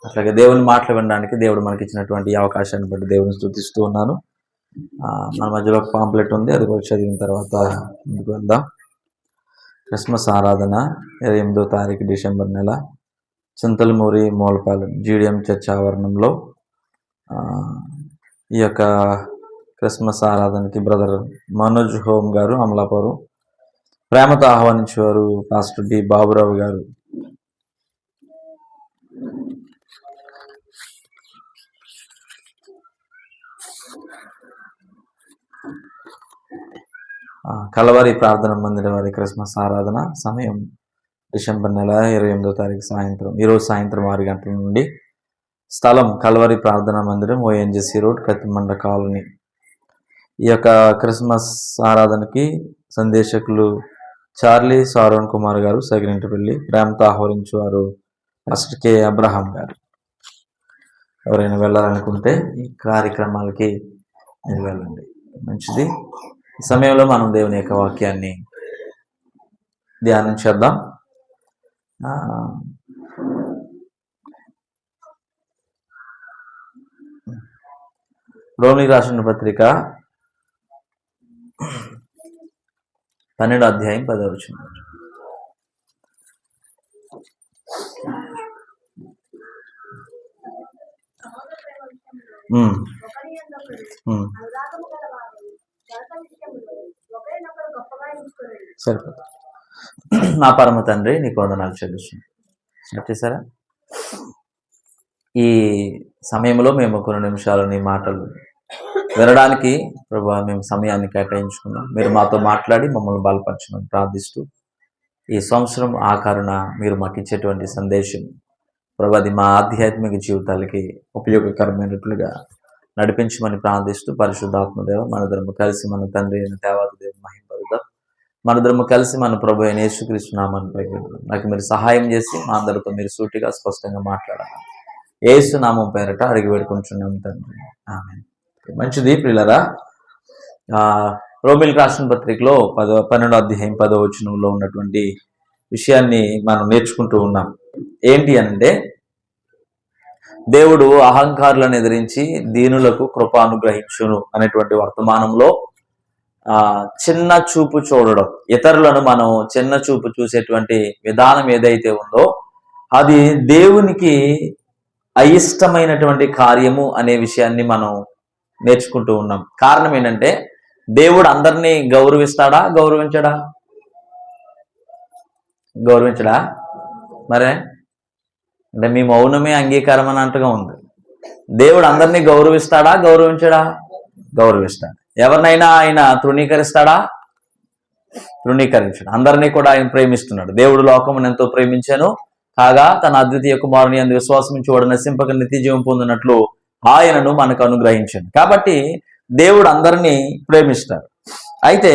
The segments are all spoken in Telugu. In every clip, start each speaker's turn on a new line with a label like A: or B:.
A: అట్లాగే దేవుని మాటలు వినడానికి దేవుడు మనకి ఇచ్చినటువంటి ఈ అవకాశాన్ని బట్టి దేవుని స్తుతిస్తూ ఉన్నాను. మన మధ్యలో ఒక పాంప్లెట్ ఉంది, అది కూడా చదివిన తర్వాత ముందుకు వెళ్దాం. క్రిస్మస్ ఆరాధన 28వ తారీఖు డిసెంబర్ నెల, చింతలమూరి మూలపాలెం జీడిఎం చర్చ్ ఆవరణంలో ఈ యొక్క క్రిస్మస్ ఆరాధనకి బ్రదర్ మనోజ్ హోమ్ గారు అమలాపురం ప్రేమతో ఆహ్వానించేవారు పాస్టర్ డి బాబురావు గారు. కలవరి ప్రార్థన మందిరం వారి క్రిస్మస్ ఆరాధన సమయం డిసెంబర్ నెల 28వ తారీఖు సాయంత్రం, ఈరోజు సాయంత్రం 6 గంటల నుండి. స్థలం కలవరి ప్రార్థన మందిరం, ఓఎన్జీసీ రోడ్, కత్తిమండ కాలనీ. ఈ యొక్క క్రిస్మస్ ఆరాధనకి సందేశకులు చార్లీ సారోన్ కుమార్ గారు, సగిరింటిపల్లి. ప్రేమతో ఆహ్వానించేవారు పాస్టర్ కె అబ్రహాం గారు. ఎవరైనా వెళ్ళాలనుకుంటే ఈ కార్యక్రమాలకి మీరు వెళ్ళండి, మంచిది. ఈ సమయంలో మనం దేవుని యొక్క వాక్యాన్ని ధ్యానం చేద్దాం. రోమిలకు రాసిన పత్రిక 12వ అధ్యాయం 10వ వచనం. సరిపోతుంది. నా పరమ తండ్రి నీకు వందనాలు చెల్లిస్తున్నాను. చేశారా? ఈ సమయంలో మేము కొన్ని నిమిషాలు నీ మాటలు వినడానికి ప్రభా మేము సమయాన్ని కేటాయించుకున్నాం. మీరు మాతో మాట్లాడి మమ్మల్ని బలపరచమని ప్రార్థిస్తూ, ఈ సంవత్సరం ఆఖరున మీరు మాకు ఇచ్చేటువంటి సందేశం ప్రభా అది మా ఆధ్యాత్మిక జీవితాలకి ఉపయోగకరమైనట్లుగా నడిపించమని ప్రార్థిస్తూ, పరిశుద్ధాత్మదేవ మనదరము కలిసి మన తండ్రి అయిన దేవాది దేవుని మహిమపరుద్దాం. మనదరము కలిసి మన ప్రభు అయిన యేసుక్రీస్తు నామాన్ని పైకెత్తుదాం. నాకు మీరు సహాయం చేసి మా అందరితో మీరు సూటిగా స్పష్టంగా మాట్లాడాలి. యేసు నామం పేరట అడిగి వేడుకుంటున్నాం తండ్రి, ఆమేన్. మంచిది ప్రియులారా, రోమిలకు రాసిన పత్రికలో 12వ అధ్యాయం 10వ వచనంలో ఉన్నటువంటి విషయాన్ని మనం నేర్చుకుంటూ ఉన్నాం. ఏంటి అంటే, దేవుడు అహంకారులను ఎదిరించి దీనులకు కృప అనుగ్రహించును అనేటువంటి వర్తమానంలో చిన్న చూపు చూడడం, ఇతరులను మనం చిన్న చూపు చూసేటువంటి విధానం ఏదైతే ఉందో అది దేవునికి అయిష్టమైనటువంటి కార్యము అనే విషయాన్ని మనం నేర్చుకుంటూ ఉన్నాం. కారణం ఏంటంటే, దేవుడు అందరినీ గౌరవిస్తాడా, గౌరవించడా? గౌరవించడా? మరే అంటే మీ మౌనమే అంగీకారం అని అంటగా ఉంది. దేవుడు అందరినీ గౌరవిస్తాడా, గౌరవించడా? గౌరవిస్తాడు. ఎవరినైనా ఆయన తృణీకరిస్తాడా? తృణీకరించడు. అందరినీ కూడా ఆయన ప్రేమిస్తున్నాడు. దేవుడు లోకమును ఎంతో ప్రేమించాను కాగా తన అద్వితీయ కుమారుని అందు విశ్వాసం చూడ నశింపక నిత్య జీవం పొందినట్లు ఆయనను మనకు అనుగ్రహించాడు. కాబట్టి దేవుడు అందరినీ ప్రేమిస్తాడు. అయితే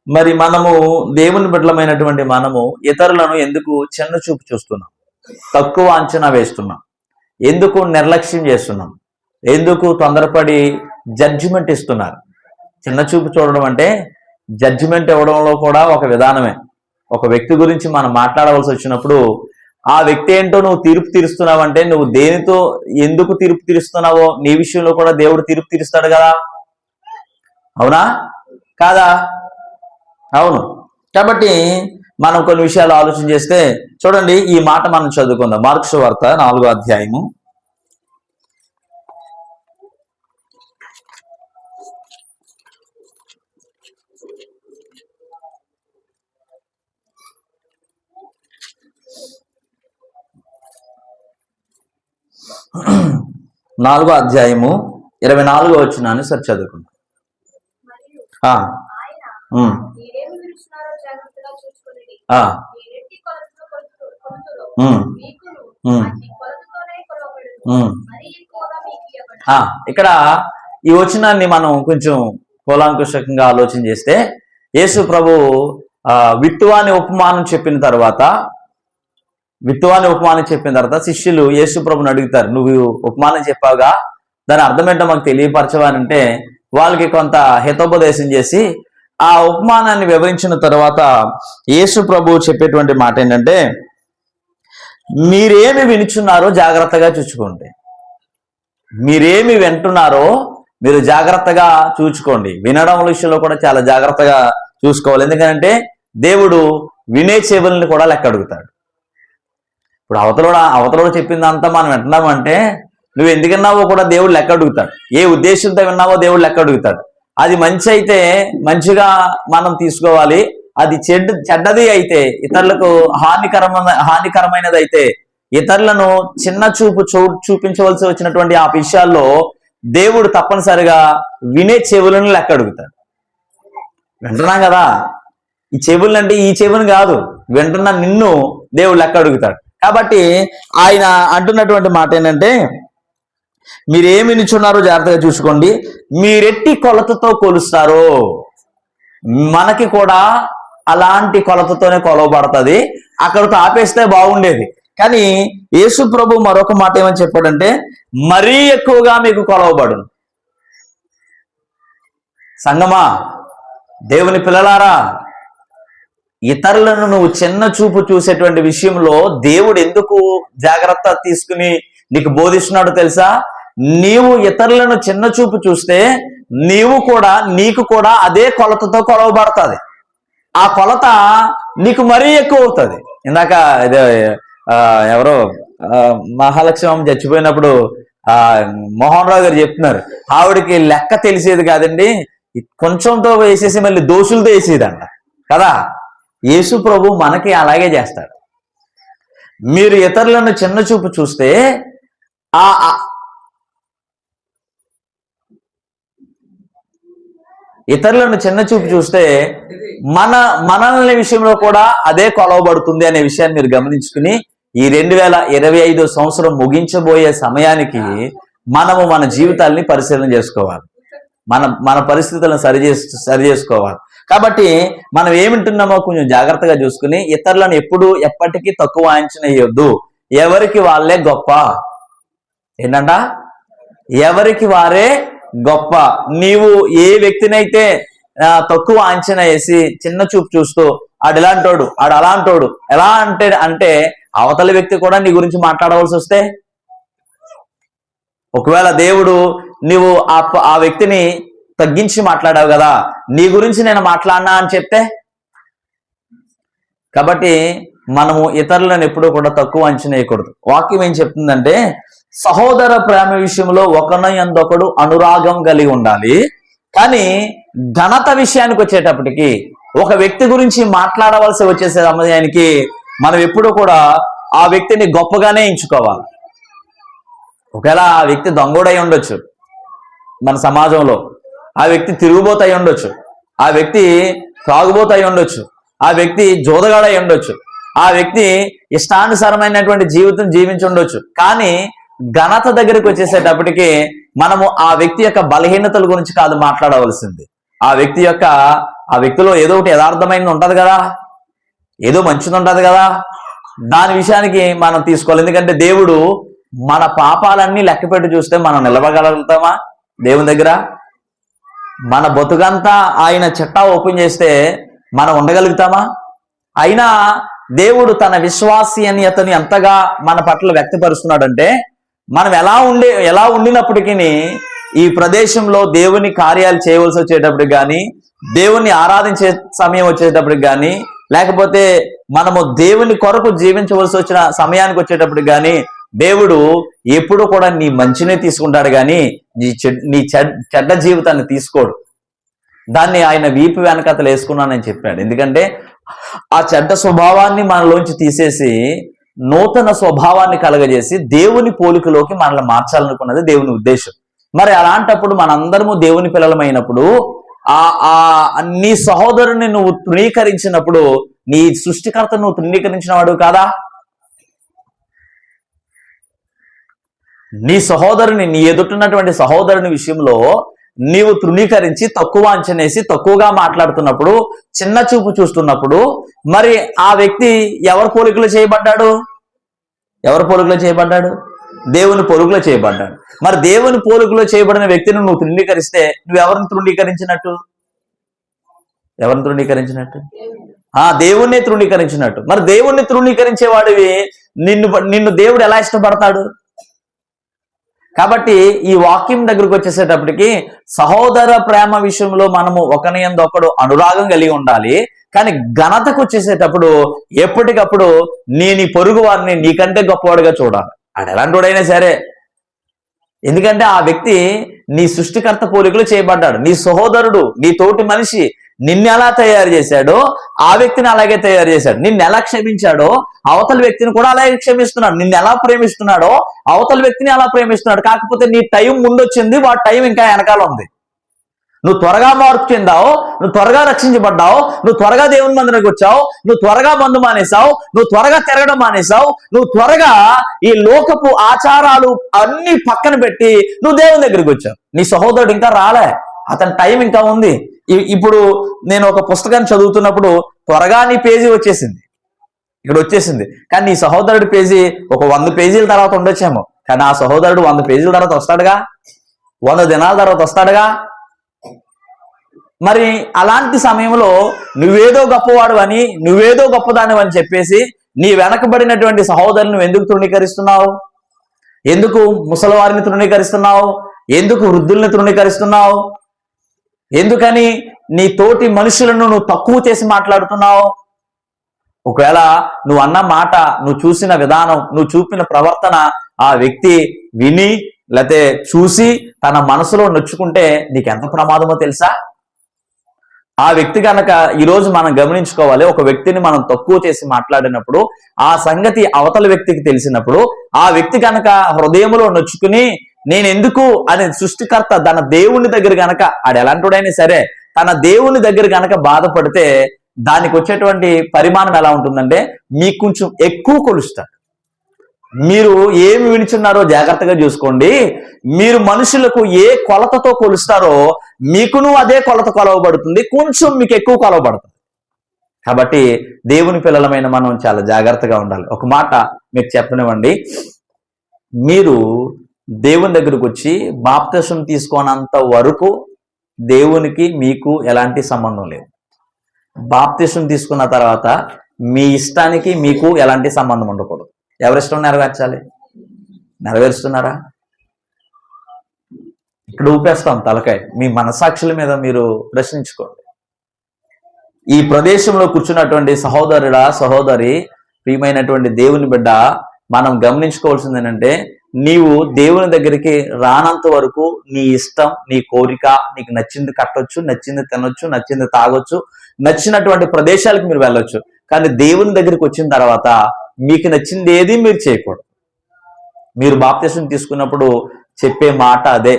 A: మరి మనము దేవుని బిడ్డలమైనటువంటి మనము ఇతరులను ఎందుకు చిన్న చూపు చూస్తున్నాం, తక్కువ అంచనా వేస్తున్నాం, ఎందుకు నిర్లక్ష్యం చేస్తున్నాం, ఎందుకు తొందరపడి జడ్జిమెంట్ ఇస్తున్నారు? చిన్న చూపు చూడడం అంటే జడ్జిమెంట్ ఇవ్వడంలో కూడా ఒక విధానమే. ఒక వ్యక్తి గురించి మనం మాట్లాడవలసి వచ్చినప్పుడు ఆ వ్యక్తి ఏంటో నువ్వు తీర్పు తీరుస్తున్నావంటే నువ్వు దేనితో ఎందుకు తీర్పు తీరుస్తున్నావో నీ విషయంలో కూడా దేవుడు తీర్పు తీరుస్తాడు కదా, అవునా కాదా? అవును. కాబట్టి మనం కొన్ని విషయాలు ఆలోచన చేస్తే చూడండి, ఈ మాట మనం చదువుకుందాం. మార్కు సువార్త 4వ అధ్యాయము 4వ అధ్యాయము 24వ వచనాన్ని సరి చదువుకుందాం. ఇక్కడ ఈ వచనాన్ని మనం కొంచెం కూలంకుషంగా ఆలోచన చేస్తే, యేసు ప్రభు విత్తువాని ఉపమానం చెప్పిన తర్వాత శిష్యులు యేసు ప్రభుని అడుగుతారు, నువ్వు ఉపమానం చెప్పావుగా, దాని అర్థం ఏంటో మాకు తెలియపరచవానంటే వాళ్ళకి కొంత హితోపదేశం చేసి ఆ ఉపమానాన్ని వివరించిన తర్వాత యేసు ప్రభు చెప్పేటువంటి మాట ఏంటంటే, మీరేమి వినుచున్నారో జాగ్రత్తగా చూసుకోండి. మీరేమి వింటున్నారో మీరు జాగ్రత్తగా చూసుకోండి. వినడం విషయంలో కూడా చాలా జాగ్రత్తగా చూసుకోవాలి. ఎందుకంటే దేవుడు వినే చెవుల్ని కూడా లెక్క అడుగుతాడు. ఇప్పుడు అవతలోడు చెప్పిందంతా మనం వింటున్నామంటే నువ్వు ఎందుకు విన్నావో కూడా దేవుడు లెక్క అడుగుతాడు. ఏ ఉద్దేశంతో విన్నావో దేవుడు లెక్క అడుగుతాడు. అది మంచి అయితే మంచిగా మనం తీసుకోవాలి. అది చెడ్డది అయితే, ఇతరులకు హానికరమైనది అయితే, ఇతరులను చిన్న చూపించవలసి వచ్చినటువంటి ఆ విషయాల్లో దేవుడు తప్పనిసరిగా వినే చెవులను లెక్క అడుగుతాడు. వింటున్నాం కదా, ఈ చెవులు అంటే ఈ చెవుని కాదు, వింటున్న నిన్ను దేవుడు లెక్క అడుగుతాడు. కాబట్టి ఆయన అంటున్నటువంటి మాట ఏంటంటే, మీరేమి వినుచున్నారో జాగ్రత్తగా చూసుకోండి. మీరెట్టి కొలతతో కొలుస్తారో, మనకి కూడా అలాంటి కొలతతోనే కొలవబడుతుంది. అక్కడితో ఆపేస్తే బాగుండేది. కానీ యేసు ప్రభు మరొక మాట ఏమని చెప్పాడంటే, మరీ ఎక్కువగా మీకు కొలవబడును. సంగమా, దేవుని పిల్లలారా, ఇతరులను నువ్వు చిన్న చూపు చూసేటువంటి విషయంలో దేవుడు ఎందుకు జాగ్రత్త తీసుకుని నీకు బోధిస్తున్నాడో తెలుసా? నీవు ఇతరులను చిన్న చూపు చూస్తే నీకు కూడా అదే కొలతతో కొలవబడుతుంది. ఆ కొలత నీకు మరీ ఎక్కువ అవుతుంది. ఇందాక ఎవరో మహాలక్ష్మి చచ్చిపోయినప్పుడు మోహన్ రావు గారు చెప్తున్నారు, ఆవిడికి లెక్క తెలిసేది కాదండి, కొంచెంతో వేసేసి మళ్ళీ దోషులతో వేసేదంట కదా. యేసు ప్రభు మనకి అలాగే చేస్తాడు. మీరు ఇతరులను చిన్న చూపు చూస్తే ఇతరులను చిన్న చూపు చూస్తే మనల్ని విషయంలో కూడా అదే కొలవబడుతుంది అనే విషయాన్ని మీరు గమనించుకుని ఈ 2025 సంవత్సరం ముగించబోయే సమయానికి మనము మన జీవితాల్ని పరిశీలన చేసుకోవాలి. మన పరిస్థితులను సరి చేసుకోవాలి. కాబట్టి మనం ఏమింటున్నామో కొంచెం జాగ్రత్తగా చూసుకుని ఇతరులను ఎప్పటికీ తక్కువ అంచనా వేయొద్దు. ఎవరికి వాళ్ళే గొప్ప. ఏంటంట? ఎవరికి వారే గొప్ప. నీవు ఏ వ్యక్తినైతే తక్కువ అంచనా వేసి చిన్న చూపు చూస్తూ ఆడు ఇలాంటోడు, ఆడు అలాంటోడు, ఎలా అంటే అవతల వ్యక్తి కూడా నీ గురించి మాట్లాడవలసి వస్తే, ఒకవేళ దేవుడు నీవు ఆ వ్యక్తిని తగ్గించి మాట్లాడావు కదా, నీ గురించి నేను మాట్లాడినా అని చెప్తే. కాబట్టి మనము ఇతరులను ఎప్పుడూ కూడా తక్కువ అంచనా వేయకూడదు. వాక్యం ఏం చెప్తుందంటే, సహోదర ప్రేమ విషయంలో ఒకరినొకడు అనురాగం కలిగి ఉండాలి. కానీ ఘనత విషయానికి వచ్చేటప్పటికి, ఒక వ్యక్తి గురించి మాట్లాడవలసి వచ్చే సమయానికి మనం ఎప్పుడూ కూడా ఆ వ్యక్తిని గొప్పగానే ఎంచుకోవాలి. ఒకవేళ ఆ వ్యక్తి దొంగోడై ఉండొచ్చు, మన సమాజంలో ఆ వ్యక్తి తిరుగుబోతై ఉండొచ్చు, ఆ వ్యక్తి త్రాగుబోతై ఉండొచ్చు, ఆ వ్యక్తి జోదగాడై ఉండొచ్చు, ఆ వ్యక్తి ఇష్టానుసారమైనటువంటి జీవితం జీవించి ఉండొచ్చు. కానీ ఘనత దగ్గరికి వచ్చేసేటప్పటికి మనము ఆ వ్యక్తి యొక్క బలహీనతల గురించి కాదు మాట్లాడవలసింది. ఆ వ్యక్తిలో ఏదో ఒకటి యథార్థమైనది ఉంటది కదా, ఏదో మంచిది ఉంటది కదా, దాని విషయానికి మనం తీసుకోవాలి. ఎందుకంటే దేవుడు మన పాపాలన్నీ లెక్కపెట్టి చూస్తే మనం నిలవగలుగుతామా దేవుని దగ్గర? మన బతుకంతా ఆయన చిట్టా ఓపెన్ చేస్తే మనం ఉండగలుగుతామా? అయినా దేవుడు తన విశ్వాసనీయతని ఎంతగా మన పట్ల వ్యక్తపరుస్తున్నాడంటే, మనం ఎలా ఉండినప్పటికీ ఈ ప్రదేశంలో దేవుని కార్యాలు చేయవలసి వచ్చేటప్పటికి కానీ, దేవుణ్ణి ఆరాధించే సమయం వచ్చేటప్పటికి కానీ, లేకపోతే మనము దేవుని కొరకు జీవించవలసి వచ్చిన సమయానికి వచ్చేటప్పటికి కానీ, దేవుడు ఎప్పుడు కూడా నీ మంచినే తీసుకుంటాడు కానీ నీ చెడ్డ జీవితాన్ని తీసుకోడు. దాన్ని ఆయన వీపు వెనకతలు వేసుకున్నానని చెప్పాడు. ఎందుకంటే ఆ చెడ్డ స్వభావాన్ని మనలోంచి తీసేసి నూతన స్వభావాన్ని కలగజేసి దేవుని పోలికలోకి మనల్ని మార్చాలనుకున్నది దేవుని ఉద్దేశం. మరి అలాంటప్పుడు మనందరము దేవుని పిల్లలమైనప్పుడు నీ సహోదరుని నువ్వు తృణీకరించినప్పుడు నీ సృష్టికర్త నువ్వు తృణీకరించిన వాడు కాదా? నీ సహోదరుని, నీ ఎదుటిన్నటువంటి సహోదరుని విషయంలో నీవు తృణీకరించి తక్కువ అంచనేసి తక్కువగా మాట్లాడుతున్నప్పుడు, చిన్న చూపు చూస్తున్నప్పుడు, మరి ఆ వ్యక్తి ఎవరి పోలికలో చేయబడ్డాడు? దేవుని పోలికలో చేయబడ్డాడు. మరి దేవుని పోలికలో చేయబడిన వ్యక్తిని నువ్వు తృణీకరిస్తే నువ్వెవరిని తృణీకరించినట్టు? దేవుణ్ణి తృణీకరించినట్టు. మరి దేవుణ్ణి తృణీకరించేవాడివి నిన్ను దేవుడు ఎలా ఇష్టపడతాడు? కాబట్టి ఈ వాక్యం దగ్గరకు వచ్చేసేటప్పటికి సహోదర ప్రేమ విషయంలో మనము ఒకని యందు ఒకడు అనురాగం కలిగి ఉండాలి. కానీ ఘనతకు వచ్చేసేటప్పుడు ఎప్పటికప్పుడు నీ పొరుగు వారిని నీకంటే గొప్పవాడుగా చూడాలి. అది ఎలాంటి వాడైనా సరే. ఎందుకంటే ఆ వ్యక్తి నీ సృష్టికర్త పోలికలు చేయబడ్డాడు. నీ సహోదరుడు, నీ తోటి మనిషి నిన్ను ఎలా తయారు చేశాడో ఆ వ్యక్తిని అలాగే తయారు చేశాడు. నిన్ను ఎలా క్షమించాడో అవతల వ్యక్తిని కూడా అలాగే క్షమిస్తున్నాడు. నిన్ను ఎలా ప్రేమిస్తున్నాడో అవతల వ్యక్తిని అలా ప్రేమిస్తున్నాడు. కాకపోతే నీ టైం ముందొచ్చింది, వాడి టైం ఇంకా వెనకాల ఉంది. నువ్వు త్వరగా మార్పు చెందావు, నువ్వు త్వరగా రక్షించబడ్డావు, నువ్వు త్వరగా దేవుని మందిరానికి వచ్చావు, నువ్వు త్వరగా మందు మానేసావు, నువ్వు త్వరగా తిరగడం మానేసావు, నువ్వు త్వరగా ఈ లోకపు ఆచారాలు అన్ని పక్కన పెట్టి నువ్వు దేవుని దగ్గరికి వచ్చావు. నీ సహోదరుడు ఇంకా రాలే, అతని టైం ఇంకా ఉంది. ఇప్పుడు నేను ఒక పుస్తకాన్ని చదువుతున్నప్పుడు త్వరగా నీ పేజీ వచ్చేసింది, ఇక్కడ వచ్చేసింది. కానీ నీ సహోదరుడి పేజీ ఒక 100 పేజీల తర్వాత ఉండొచ్చేమో. కానీ ఆ సహోదరుడు 100 పేజీల తర్వాత వస్తాడుగా, 100 దినాల తర్వాత వస్తాడుగా. మరి అలాంటి సమయంలో నువ్వేదో గొప్పవాడు అని, నువ్వేదో గొప్పదాని అని చెప్పేసి నీ వెనకబడినటువంటి సహోదరుని నువ్వు ఎందుకు తృణీకరిస్తున్నావు? ఎందుకు ముసలివారిని తృణీకరిస్తున్నావు? ఎందుకు వృద్ధుల్ని తృణీకరిస్తున్నావు? ఎందుకని నీ తోటి మనుషులను నువ్వు తక్కువ చేసి మాట్లాడుతున్నావు? ఒకవేళ నువ్వు అన్న మాట, నువ్వు చూసిన విధానం, నువ్వు చూపిన ప్రవర్తన ఆ వ్యక్తి విని లేకపోతే చూసి తన మనసులో నొచ్చుకుంటే నీకెంత ప్రమాదమో తెలుసా? ఆ వ్యక్తి కనుక ఈరోజు మనం గమనించుకోవాలి. ఒక వ్యక్తిని మనం తక్కువ చేసి మాట్లాడినప్పుడు ఆ సంగతి అవతల వ్యక్తికి తెలిసినప్పుడు ఆ వ్యక్తి కనుక హృదయంలో నొచ్చుకుని నేనెందుకు అని సృష్టికర్త తన దేవుని దగ్గర గనక, ఆడు ఎలాంటివాడైనా సరే తన దేవుని దగ్గర గనక బాధపడితే దానికి వచ్చేటువంటి పరిమాణం ఎలా ఉంటుందంటే మీకు కొంచెం ఎక్కువ కొలుస్తాడు. మీరు ఏమి వినిచున్నారో జాగ్రత్తగా చూసుకోండి. మీరు మనుషులకు ఏ కొలతతో కొలుస్తారో మీకును అదే కొలత కొలవబడుతుంది, కొంచెం మీకు ఎక్కువ కొలవబడుతుంది. కాబట్టి దేవుని పిల్లలమైన మనం చాలా జాగ్రత్తగా ఉండాలి. ఒక మాట మీకు చెప్పనివ్వండి, మీరు దేవుని దగ్గరకు వచ్చి బాప్తిసం తీసుకోనంత వరకు దేవునికి మీకు ఎలాంటి సంబంధం లేదు. బాప్తిసం తీసుకున్న తర్వాత మీ ఇష్టానికి మీకు ఎలాంటి సంబంధం ఉండకూడదు. ఎవరిష్టం నెరవేర్చాలి? నెరవేరుస్తున్నారా? ఇక్కడ ఊపేస్తాం తలకాయ. మీ మనసాక్షుల మీద మీరు ప్రశ్నించుకోండి. ఈ ప్రదేశంలో కూర్చున్నటువంటి సహోదరుడా, సహోదరి, ప్రియమైనటువంటి దేవుని బిడ్డ, మనం గమనించుకోవాల్సింది ఏంటంటే నీవు దేవుని దగ్గరికి రానంత వరకు నీ ఇష్టం, నీ కోరిక, నీకు నచ్చింది కట్టొచ్చు, నచ్చింది తినొచ్చు, నచ్చింది తాగొచ్చు, నచ్చినటువంటి ప్రదేశాలకు మీరు వెళ్ళొచ్చు. కానీ దేవుని దగ్గరికి వచ్చిన తర్వాత మీకు నచ్చింది ఏది మీరు చేయకూడదు. మీరు బాప్తిసం తీసుకున్నప్పుడు చెప్పే మాట అదే,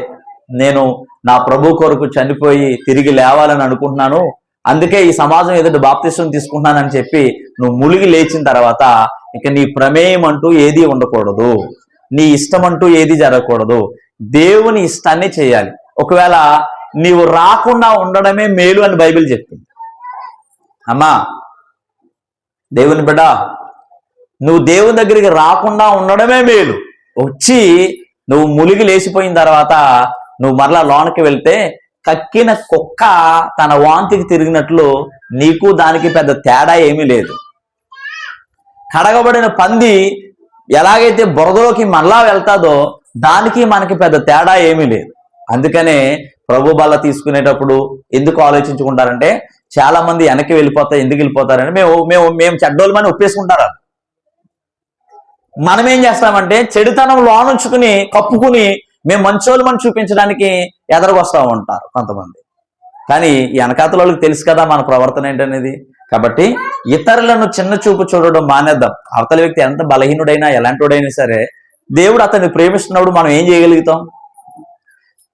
A: నేను నా ప్రభు కొరకు చనిపోయి తిరిగి లేవాలని అనుకుంటున్నాను, అందుకే ఈ సమాజం ఎదుట బాప్తిసం తీసుకుంటున్నానని చెప్పి నువ్వు ములిగి లేచిన తర్వాత ఇక నీ ప్రమేయం అంటూ ఏది ఉండకూడదు, నీ ఇష్టం అంటూ ఏది జరగకూడదు. దేవుని ఇష్టాన్ని చేయాలి. ఒకవేళ నీవు రాకుండా ఉండడమే మేలు అని బైబిల్ చెప్తుంది. అమ్మా దేవుని బిడ్డ, నువ్వు దేవుని దగ్గరికి రాకుండా ఉండడమే మేలు. వచ్చి నువ్వు ములిగి లేచిపోయిన తర్వాత నువ్వు మరలా లోనికి వెళ్తే కక్కిన కుక్క తన వాంతికి తిరిగినట్లు నీకు దానికి పెద్ద తేడా ఏమీ లేదు. కడగబడిన పంది ఎలాగైతే బురదలోకి మరలా వెళ్తాదో దానికి మనకి పెద్ద తేడా ఏమీ లేదు. అందుకనే ప్రభు బల్ల తీసుకునేటప్పుడు ఎందుకు ఆలోచించుకుంటారంటే చాలా మంది వెనక్కి వెళ్ళిపోతారు. ఎందుకు వెళ్ళిపోతారని మేము చెడ్డోళ్ళమని ఒప్పేసుకుంటారు. మనం ఏం చేస్తామంటే చెడుతనం లోనుంచుకుని కప్పుకుని మేము మంచోళ్ళమని చూపించడానికి ఎదరగొస్తా ఉంటారు కొంతమంది. కానీ ఈ వెనకాతల వాళ్ళకి తెలుసు కదా మన ప్రవర్తన ఏంటనేది. కాబట్టి ఇతరులను చిన్న చూపు చూడడం మానేద్దాం. అవతల వ్యక్తి ఎంత బలహీనుడైనా ఎలాంటివాడైనా సరే దేవుడు అతన్ని ప్రేమిస్తున్నప్పుడు మనం ఏం చేయగలుగుతాం?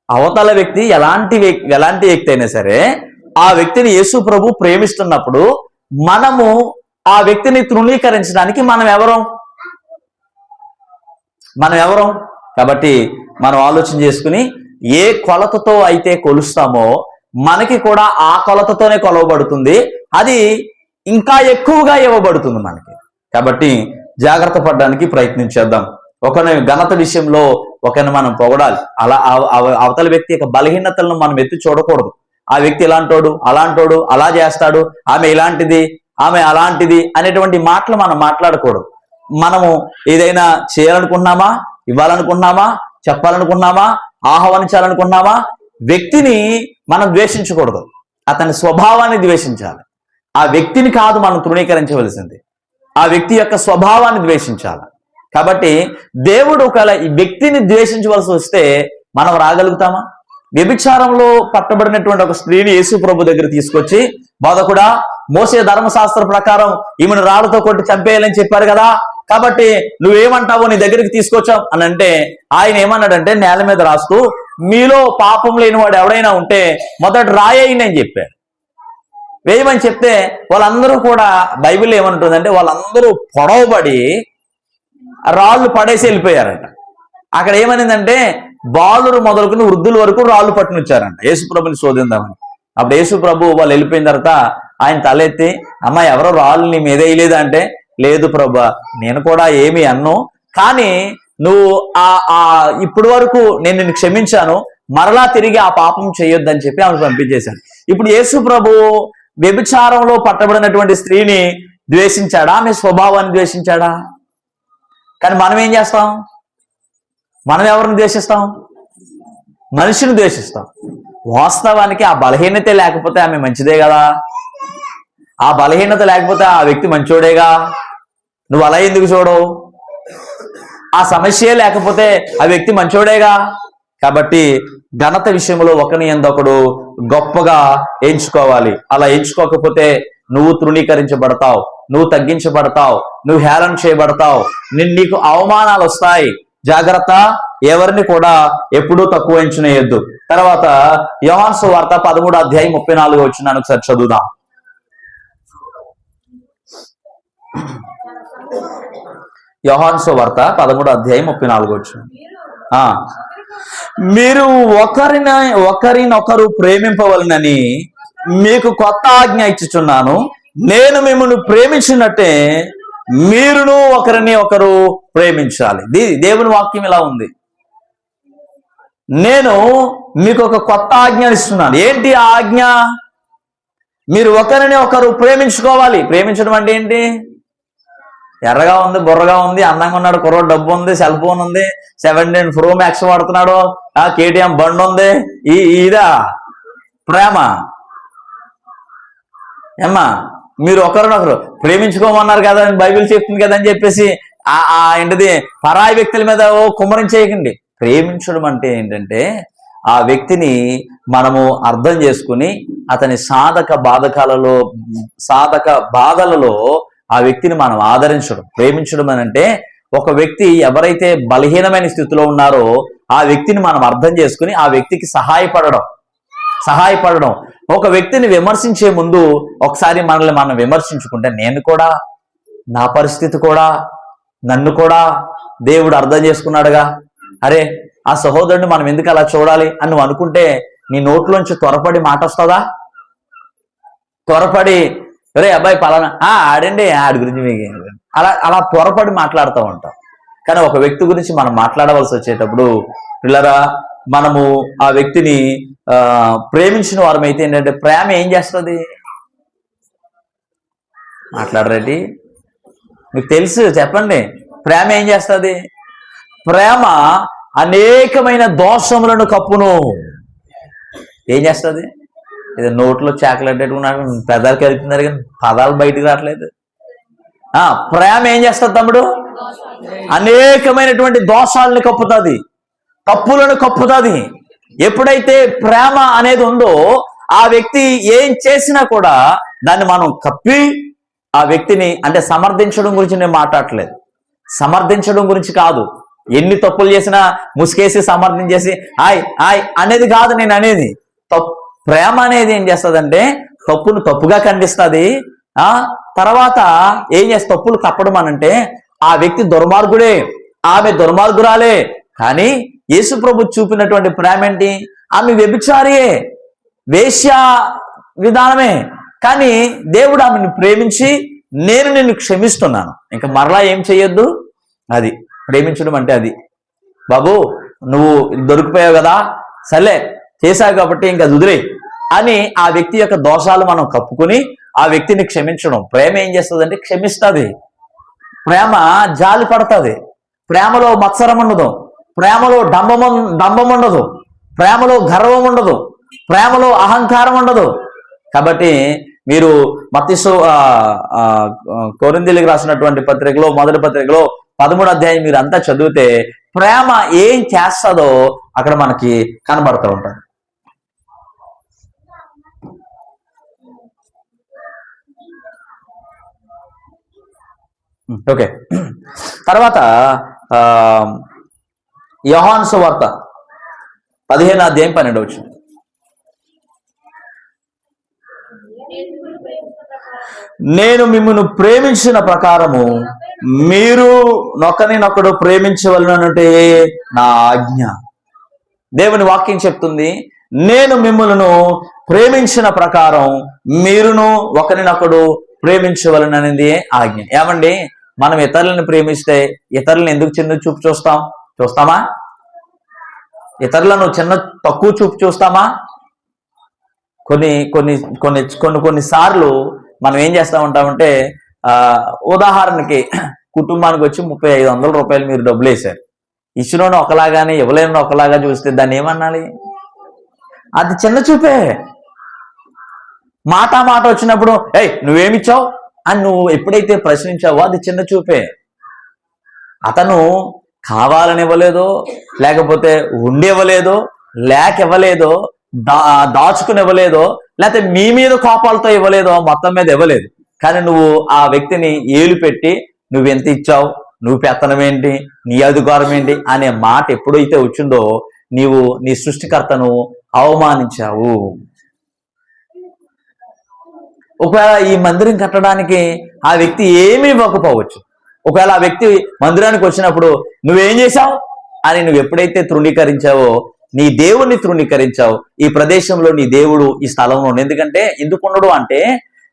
A: అవతల వ్యక్తి ఎలాంటి వ్యక్తి అయినా సరే ఆ వ్యక్తిని యేసు ప్రభు ప్రేమిస్తున్నప్పుడు మనము ఆ వ్యక్తిని తృణీకరించడానికి మనం ఎవరం? కాబట్టి మనం ఆలోచన చేసుకుని ఏ కొలతతో అయితే కొలుస్తామో మనకి కూడా ఆ కొలతతోనే కొలవబడుతుంది, అది ఇంకా ఎక్కువగా ఇవ్వబడుతుంది మనకి. కాబట్టి జాగ్రత్త పడడానికి ప్రయత్నించేద్దాం. ఒకరి ఘనత విషయంలో ఒకరిని మనం పొగడాలి. అలా అవతల వ్యక్తి యొక్క బలహీనతలను మనం ఎత్తి చూడకూడదు. ఆ వ్యక్తి ఇలాంటోడు, అలాంటోడు, అలా చేస్తాడు, ఆమె ఇలాంటిది, ఆమె అలాంటిది అనేటువంటి మాటలు మనం మాట్లాడకూడదు. మనము ఏదైనా చేయాలనుకుంటున్నామా, ఇవ్వాలనుకుంటున్నామా, చెప్పాలనుకుంటున్నామా, ఆహ్వానించాలనుకుంటున్నామా, వ్యక్తిని మనం ద్వేషించకూడదు, అతని స్వభావాన్ని ద్వేషించాలి. ఆ వ్యక్తిని కాదు మనం తృణీకరించవలసింది, ఆ వ్యక్తి యొక్క స్వభావాన్ని ద్వేషించాలి. కాబట్టి దేవుడు ఒకవేళ ఈ వ్యక్తిని ద్వేషించవలసి వస్తే మనం రాగలుగుతామా? వ్యభిచారంలో పట్టబడినటువంటి ఒక స్త్రీని యేసు ప్రభు దగ్గర తీసుకొచ్చి, బోధకుడా, మోసే ధర్మశాస్త్ర ప్రకారం ఈమెను రాళ్లతో కొట్టి చంపేయాలని చెప్పారు కదా, కాబట్టి నువ్వేమంటావో నీ దగ్గరికి తీసుకొచ్చాం అని అంటే ఆయన ఏమన్నాడంటే నేల మీద రాస్తూ, మీలో పాపం లేనివాడు ఎవడైనా ఉంటే మొదట రాయేయండి అని చెప్పారు. వేయమని చెప్తే వాళ్ళందరూ కూడా, బైబిల్ ఏమంటుందంటే వాళ్ళందరూ పొడవబడి రాళ్ళు పడేసి వెళ్ళిపోయారంట. అక్కడ ఏమనిందంటే బాలురు మొదలుకుని వృద్ధుల వరకు రాళ్ళు పట్టునుచ్చారంట యేసుప్రభుని శోధిందామని. అప్పుడు యేసుప్రభు వాళ్ళు వెళ్ళిపోయిన తర్వాత ఆయన తలెత్తి, అమ్మ ఎవరో రాళ్ళు నీ మీద వేయలేదా అంటే, లేదు ప్రభు, నేను కూడా ఏమి అన్ను, కానీ నువ్వు ఇప్పటి వరకు నేను నిన్ను క్షమించాను, మరలా తిరిగి ఆ పాపం చేయొద్దని చెప్పి ఆమెను పంపించేశాను. ఇప్పుడు యేసు ప్రభు వ్యభిచారంలో పట్టబడినటువంటి స్త్రీని ద్వేషించాడా, ఆమె స్వభావాన్ని ద్వేషించాడా? కానీ మనం ఏం చేస్తాం? మనం ఎవరిని ద్వేషిస్తాం? మనిషిని ద్వేషిస్తాం. వాస్తవానికి ఆ బలహీనత లేకపోతే ఆమె మంచిదే కదా, ఆ బలహీనత లేకపోతే ఆ వ్యక్తి మంచోడేగా. నువ్వు అలా ఎందుకు చూడవు? ఆ సమస్య లేకపోతే ఆ వ్యక్తి మంచోడేగా. కాబట్టి ఘనత విషయంలో ఒకని ఎందొకడు గొప్పగా ఎంచుకోవాలి. అలా ఎంచుకోకపోతే నువ్వు తృణీకరించబడతావు, నువ్వు తగ్గించబడతావు, నువ్వు హేళన చేయబడతావు, నీకు అవమానాలు వస్తాయి. జాగ్రత్త, ఎవరిని కూడా ఎప్పుడూ తక్కువ ఎంచునేయొద్దు. తర్వాత యోహాను సువార్త 13:34 ఒకసారి చదువుదాం. యోహాను సువార్త 13:34. మీరు ఒకరినొకరు ప్రేమింపవలనని మీకు కొత్త ఆజ్ఞ ఇచ్చుచున్నాను, నేను మిమ్మల్ని ప్రేమించినట్టే మీరును ఒకరిని ఒకరు ప్రేమించాలి. దేవుని వాక్యం ఇలా ఉంది. నేను మీకు ఒక కొత్త ఆజ్ఞ ఇస్తున్నాను. ఏంటి ఆ ఆజ్ఞ? మీరు ఒకరిని ఒకరు ప్రేమించుకోవాలి. ప్రేమించడం అంటే ఏంటి? ఎర్రగా ఉంది, బుర్రగా ఉంది, అందంగా ఉన్నాడు కుర్రోడు, డబ్బు ఉంది, సెల్ ఫోన్ ఉంది, 17 Pro Max వాడుతున్నాడు, KTM బండి ఉంది, ఇదా ప్రేమ? ఏమ్మా, మీరు ఒకరినొకరు ప్రేమించుకోమన్నారు కదా, బైబిల్ చెప్తుంది కదా అని చెప్పేసి ఏంటిది పరాయి వ్యక్తుల మీద కుమ్మరించేయకండి. ప్రేమించడం అంటే ఏంటంటే ఆ వ్యక్తిని మనము అర్థం చేసుకుని అతని సాధక బాధలలో ఆ వ్యక్తిని మనం ఆదరించడం. ప్రేమించడం అని అంటే ఒక వ్యక్తి ఎవరైతే బలహీనమైన స్థితిలో ఉన్నారో ఆ వ్యక్తిని మనం అర్థం చేసుకుని ఆ వ్యక్తికి సహాయపడడం. ఒక వ్యక్తిని విమర్శించే ముందు ఒకసారి మనల్ని మనం విమర్శించుకుంటే, నేను కూడా, నా పరిస్థితి కూడా, నన్ను కూడా దేవుడు అర్థం చేసుకున్నాడుగా, అరే ఆ సహోదరుడిని మనం ఎందుకు అలా చూడాలి అని నువ్వు అనుకుంటే నీ నోట్లోంచి త్వరపడి మాట వస్తుందా? త్వరపడి రే అబ్బాయి పలానా ఆడండి, ఆడి గురించి మీకు అలా త్వరపడి మాట్లాడుతూ ఉంటాం. కానీ ఒక వ్యక్తి గురించి మనం మాట్లాడవలసి వచ్చేటప్పుడు పిల్లరా, మనము ఆ వ్యక్తిని ప్రేమించిన వారమైతే ఏంటంటే, ప్రేమ ఏం చేస్తుంది? మాట్లాడరేంటి? మీకు తెలుసు, చెప్పండి. ప్రేమ ఏం చేస్తుంది? ప్రేమ అనేకమైన దోషములను కప్పును. ఏం చేస్తుంది? ఇది నోట్లో చాక్లెట్ పెట్టుకున్నాడు, పెదాలకి వెళ్తున్నారు కానీ పదాలు బయటకు రావట్లేదు. ప్రేమ ఏం చేస్తుంది తమ్ముడు? అనేకమైనటువంటి దోషాలను కప్పుతుంది, తప్పులను కప్పుతుంది. ఎప్పుడైతే ప్రేమ అనేది ఉందో ఆ వ్యక్తి ఏం చేసినా కూడా దాన్ని మనం కప్పి ఆ వ్యక్తిని, అంటే సమర్థించడం గురించి నేను మాట్లాడట్లేదు, సమర్థించడం గురించి కాదు. ఎన్ని తప్పులు చేసినా ముసుకేసి సమర్థించేసి హాయ్ అనేది కాదు నేను అనేది. ప్రేమ అనేది ఏం చేస్తుందంటే తప్పును తప్పుగా ఖండిస్తుంది. తర్వాత ఏం చేస్తే తప్పులు కప్పడం అనంటే ఆ వ్యక్తి దుర్మార్గుడే, ఆమె దుర్మార్గురాలే, కానీ యేసు ప్రభు చూపినటువంటి ప్రేమ ఏంటి? ఆమె వ్యభిచారియే, వేశ్య విధానమే, కానీ దేవుడు ఆమెను ప్రేమించి నేను నిన్ను క్షమిస్తున్నాను, ఇంకా మరలా ఏం చేయొద్దు. అది ప్రేమించడం అంటే. అది బాబు నువ్వు దొరికిపోయావు కదా, సర్లే చేశావు కాబట్టి ఇంకా వదిలే అని ఆ వ్యక్తి యొక్క దోషాలు మనం కప్పుకొని ఆ వ్యక్తిని క్షమించడం. ప్రేమ ఏం చేస్తుంది అంటే క్షమిస్తుంది. ప్రేమ జాలి పడుతుంది, ప్రేమలో మత్సరం ఉండదు, ప్రేమలో డంబం ఉండదు, ప్రేమలో గర్వం ఉండదు, ప్రేమలో అహంకారం ఉండదు. కాబట్టి మీరు కొరింథీయులకు రాసినటువంటి పత్రికలో, మొదటి పత్రికలో 13వ అధ్యాయం మీరు అంతా చదివితే ప్రేమ ఏం చేస్తుందో అక్కడ మనకి కనబడుతూ ఉంటుంది. ఓకే, తర్వాత యోహాను సువార్త 15వ అధ్యాయం 12వ వచనం. నేను మిమ్మల్ని ప్రేమించిన ప్రకారము మీరు నొకరినొకడు ప్రేమించవలనంటే నా ఆజ్ఞ. దేవుని వాక్యం చెప్తుంది, నేను మిమ్మల్ని ప్రేమించిన ప్రకారం మీరును ఒకరినొకడు ప్రేమించవలననేది ఆజ్ఞ. ఏమండి, మనం ఇతరులను ప్రేమిస్తే ఇతరులను ఎందుకు చిన్న చూపు చూస్తామా? ఇతరులను చిన్న తక్కువ చూపు చూస్తామా? కొన్ని సార్లు మనం ఏం చేస్తూ ఉంటామంటే, ఉదాహరణకి కుటుంబానికి వచ్చి 3500 రూపాయలు మీరు డబ్బులు వేశారు, ఇచ్చినోని ఒకలాగానే ఇవ్వలేని ఒకలాగా చూస్తే దాన్ని ఏమనాలి? అది చిన్న చూపే. మాట వచ్చినప్పుడు ఏయ్ నువ్వేమిచ్చావు అని నువ్వు ఎప్పుడైతే ప్రశ్నించావో అది చిన్న చూపే. అతను కావాలని ఇవ్వలేదో, లేకపోతే ఉండి ఇవ్వలేదో, లేక ఇవ్వలేదో, దాచుకుని ఇవ్వలేదో, లేకపోతే మీ మీద కోపాలతో ఇవ్వలేదో, మొత్తం మీద ఇవ్వలేదు. కానీ నువ్వు ఆ వ్యక్తిని ఏలు పెట్టి నువ్వెంత ఇచ్చావు, నువ్వు పెత్తనం ఏంటి, నీ అధికారం ఏంటి అనే మాట ఎప్పుడైతే వచ్చిందో నీవు నీ సృష్టికర్తను అవమానించావు. ఒకవేళ ఈ మందిరం కట్టడానికి ఆ వ్యక్తి ఏమీ ఇవ్వకపోవచ్చు. ఒకవేళ ఆ వ్యక్తి మందిరానికి వచ్చినప్పుడు నువ్వేం చేశావు అని నువ్వు ఎప్పుడైతే తృణీకరించావో నీ దేవుణ్ణి తృణీకరించావు. ఈ ప్రదేశంలో నీ దేవుడు ఈ స్థలంలో ఎందుకంటే ఎందుకు ఉండడు అంటే,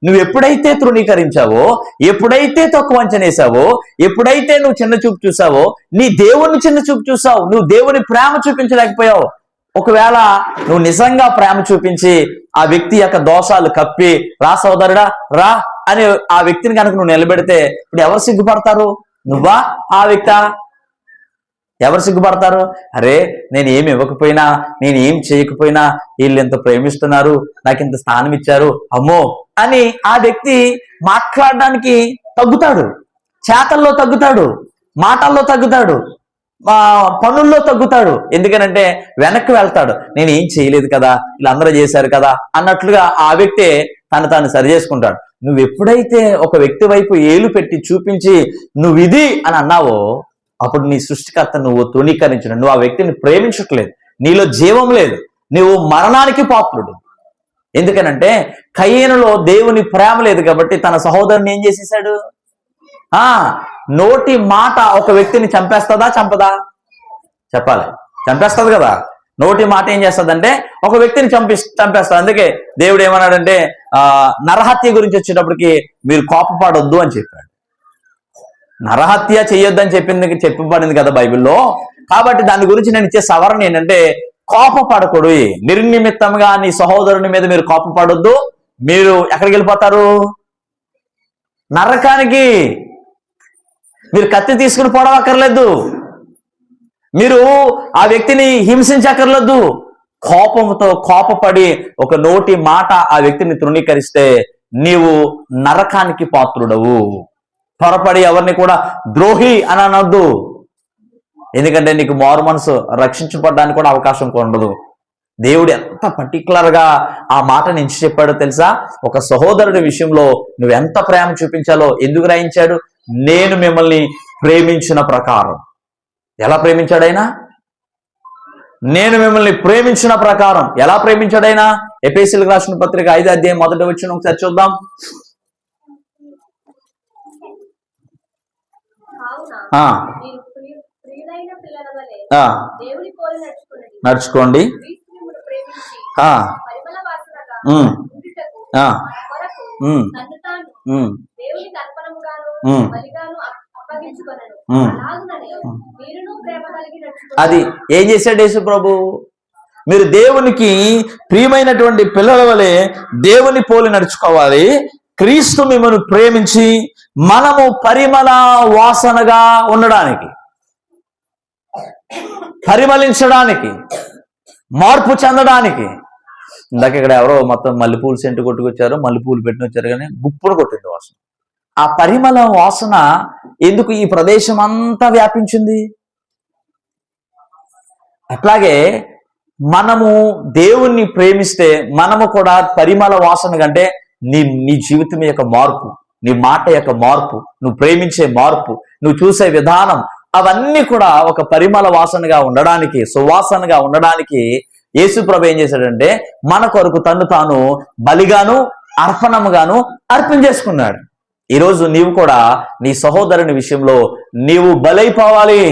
A: నువ్వు ఎప్పుడైతే తృణీకరించావో, ఎప్పుడైతే తక్కువ అంచనేసావో, ఎప్పుడైతే నువ్వు చిన్న చూపు చూసావో నీ దేవుణ్ణి చిన్న చూపు చూసావు. నువ్వు దేవుని ప్రేమ చూపించలేకపోయావు. ఒకవేళ నువ్వు నిజంగా ప్రేమ చూపించి ఆ వ్యక్తి యొక్క దోషాలు కప్పి రా సోదరుడా రా అని ఆ వ్యక్తిని కనుక నువ్వు నిలబెడితే ఇప్పుడు ఎవరు సిగ్గుపడతారు? నువ్వా ఆ వ్యక్తా? ఎవరు సిగ్గుపడతారు? అరే నేను ఏమి ఇవ్వకపోయినా, నేను ఏం చేయకపోయినా వీళ్ళు ఎంత ప్రేమిస్తున్నారు, నాకు ఇంత స్థానం ఇచ్చారు, అమ్మో అని ఆ వ్యక్తి మాట్లాడడానికి తగ్గుతాడు, చేతల్లో తగ్గుతాడు, మాటల్లో తగ్గుతాడు, పనుల్లో తగ్గుతాడు. ఎందుకనంటే వెనక్కి వెళ్తాడు. నేను ఏం చేయలేదు కదా, వీళ్ళందరూ చేశారు కదా అన్నట్లుగా ఆ వ్యక్తే తాను సరి చేసుకుంటాడు. నువ్వు ఎప్పుడైతే ఒక వ్యక్తి వైపు ఏలు పెట్టి చూపించి నువ్వు ఇది అని అన్నావో అప్పుడు నీ సృష్టికర్త నువ్వు తృణీకరించిన, నువ్వు ఆ వ్యక్తిని ప్రేమించట్లేదు, నీలో జీవం లేదు, నువ్వు మరణానికి పాత్రుడు. ఎందుకనంటే కయీనులో దేవుని ప్రేమ లేదు కాబట్టి తన సహోదరుని ఏం చేసేసాడు? నోటి మాట ఒక వ్యక్తిని చంపేస్తుందా చంపదా? చెప్పాలి, చంపేస్తుంది కదా. నోటి మాట ఏం చేస్తుందంటే ఒక వ్యక్తిని చంపేస్తుంది. అందుకే దేవుడు ఏమన్నాడంటే నరహత్య గురించి వచ్చేటప్పటికి మీరు కోపపడొద్దు అని చెప్పాడు. నరహత్య చెయ్యొద్దని చెప్పబడింది కదా బైబిల్లో. కాబట్టి దాని గురించి నేను ఇచ్చే సవరణ ఏంటంటే కోపపడకూడదు. నిర్నిమిత్తంగా నీ సహోదరుని మీద మీరు కోపపడొద్దు. మీరు ఎక్కడికి వెళ్ళిపోతారు? నరకానికి. మీరు కత్తి తీసుకుని పొడవక్కర్లేదు, మీరు ఆ వ్యక్తిని హింసించక్కర్లేదు. కోపంతో కోపపడి ఒక నోటి మాట ఆ వ్యక్తిని తృణీకరిస్తే నీవు నరకానికి పాత్రుడవు. త్వరపడి ఎవరిని కూడా ద్రోహి అని అనొద్దు. ఎందుకంటే నీకు మారు మనసు రక్షించబడడానికి కూడా అవకాశం ఉండదు. దేవుడు ఎంత పర్టికులర్గా ఆ మాట నుంచి చెప్పాడో తెలుసా? ఒక సహోదరుడి విషయంలో నువ్వు ఎంత ప్రేమ చూపించాలో ఎందుకు రాయించాడు? నేను మిమ్మల్ని ప్రేమించిన ప్రకారం. ఎలా ప్రేమించాడైనా? నేను మిమ్మల్ని ప్రేమించిన ప్రకారం. ఎలా ప్రేమించాడైనా? ఎఫెసీయులకు రాసిన పత్రిక 5వ అధ్యాయం 1వ వచనం ఒకసారి చూద్దాం. నడుచుకోండి, అది ఏం చేశాడు యేసు ప్రభు? మీరు దేవునికి ప్రియమైనటువంటి పిల్లల వలె దేవుని పోలి నడుచుకోవాలి. క్రీస్తు మిమ్మల్ని ప్రేమించి మనము పరిమళ వాసనగా ఉండడానికి, పరిమళించడానికి, మార్పు చెందడానికి. ఇందాక ఇక్కడ ఎవరో మొత్తం మల్లెపూలు సెంటు కొట్టుకొచ్చారు, మల్లెపూలు పెట్టిన వచ్చారు, కానీ గుప్పును కొట్టింది వాసన. ఆ పరిమళ వాసన ఎందుకు ఈ ప్రదేశం అంతా వ్యాపించింది? అట్లాగే మనము దేవుణ్ణి ప్రేమిస్తే మనము కూడా పరిమళ వాసన కంటే నీ జీవితం యొక్క మార్పు, నీ మాట యొక్క మార్పు, నువ్వు ప్రేమించే మార్పు, నువ్వు చూసే విధానం, అవన్నీ కూడా ఒక పరిమళ వాసనగా ఉండడానికి, సువాసనగా ఉండడానికి యేసు ప్రభు ఏం చేశాడంటే మన కొరకు తను తాను బలిగాను అర్పణముగాను అర్పించేసుకున్నాడు. ఈరోజు నీవు కూడా నీ సహోదరుని విషయంలో నీవు బలైపోవాలి.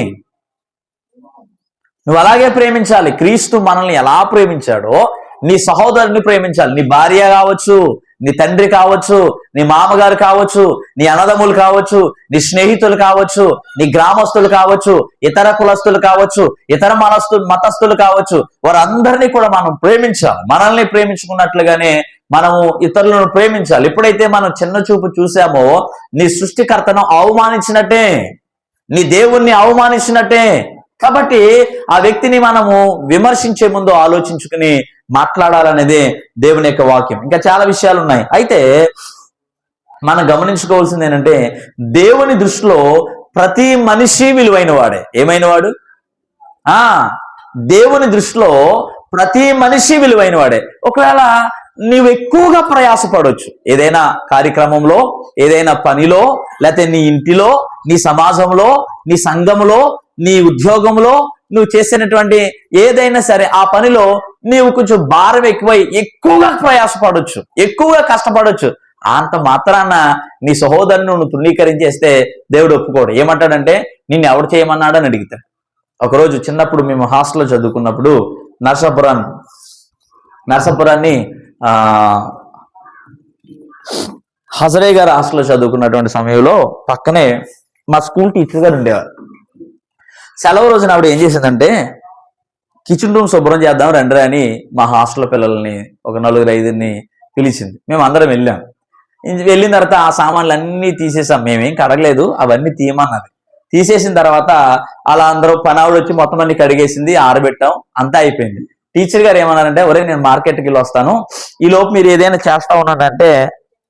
A: నువ్వు అలాగే ప్రేమించాలి. క్రీస్తు మనల్ని ఎలా ప్రేమించాడో నీ సహోదరుని ప్రేమించాలి. నీ భార్య కావచ్చు, నీ తండ్రి కావచ్చు, నీ మామగారు కావచ్చు, నీ అన్నదమ్ములు కావచ్చు, నీ స్నేహితులు కావచ్చు, నీ గ్రామస్తులు కావచ్చు, ఇతర కులస్తులు కావచ్చు, ఇతర మతస్థులు కావచ్చు, వారందరినీ కూడా మనం ప్రేమించాలి. మనల్ని ప్రేమించుకున్నట్లుగానే మనము ఇతరులను ప్రేమించాలి. ఎప్పుడైతే మనం చిన్న చూపు చూసామో నీ సృష్టికర్తను అవమానించినట్టే, నీ దేవుణ్ణి అవమానించినట్టే. కాబట్టి ఆ వ్యక్తిని మనము విమర్శించే ముందు ఆలోచించుకుని మాట్లాడాలనేదే దేవుని యొక్క వాక్యం. ఇంకా చాలా విషయాలు ఉన్నాయి. అయితే మనం గమనించుకోవాల్సింది ఏంటంటే దేవుని దృష్టిలో ప్రతి మనిషి విలువైన వాడే. ఏమైన వాడు? దేవుని దృష్టిలో ప్రతి మనిషి విలువైన వాడే. ఒకవేళ నీవు ఎక్కువగా ప్రయాసపడవచ్చు ఏదైనా కార్యక్రమంలో, ఏదైనా పనిలో, లేకపోతే నీ ఇంటిలో, నీ సమాజంలో, నీ సంఘంలో, నీ ఉద్యోగంలో, నువ్వు చేసినటువంటి ఏదైనా సరే ఆ పనిలో నీవు కొంచెం భారం ఎక్కువై ఎక్కువగా ప్రయాసపడవచ్చు, ఎక్కువగా కష్టపడవచ్చు. అంత మాత్రాన నీ సహోదరుని నువ్వు తృణీకరించేస్తే దేవుడు ఒప్పుకోడు. ఏమంటాడంటే నిన్ను ఎవడు చేయమన్నాడని అడుగుతాడు. ఒకరోజు చిన్నప్పుడు మేము హాస్టల్లో చదువుకున్నప్పుడు నర్సాపురాన్ని హజరే గారు హాస్టల్లో చదువుకున్నటువంటి సమయంలో పక్కనే మా స్కూల్ టీచర్ గారు ఉండేవారు. సెలవు రోజున ఆవిడ ఏం చేసిందంటే కిచెన్ రూమ్ శుభ్రం చేద్దాం రండి అని మా హాస్టల్ పిల్లల్ని ఒక 4-5 పిలిచింది. మేము అందరం వెళ్ళాం. వెళ్ళిన తర్వాత ఆ సామాన్లు అన్నీ తీసేసాం. మేమేం కడగలేదు, అవన్నీ తీయమన్నది. తీసేసిన తర్వాత అలా అందరూ పనావిడ వచ్చి మొత్తం అన్ని కడిగేసింది, ఆరబెట్టాం, అంతా అయిపోయింది. టీచర్ గారు ఏమన్నారంటే ఒరే నేను మార్కెట్కి వెళ్ళి వస్తాను, ఈ లోపు మీరు ఏదైనా చేస్తా ఉన్నాడంటే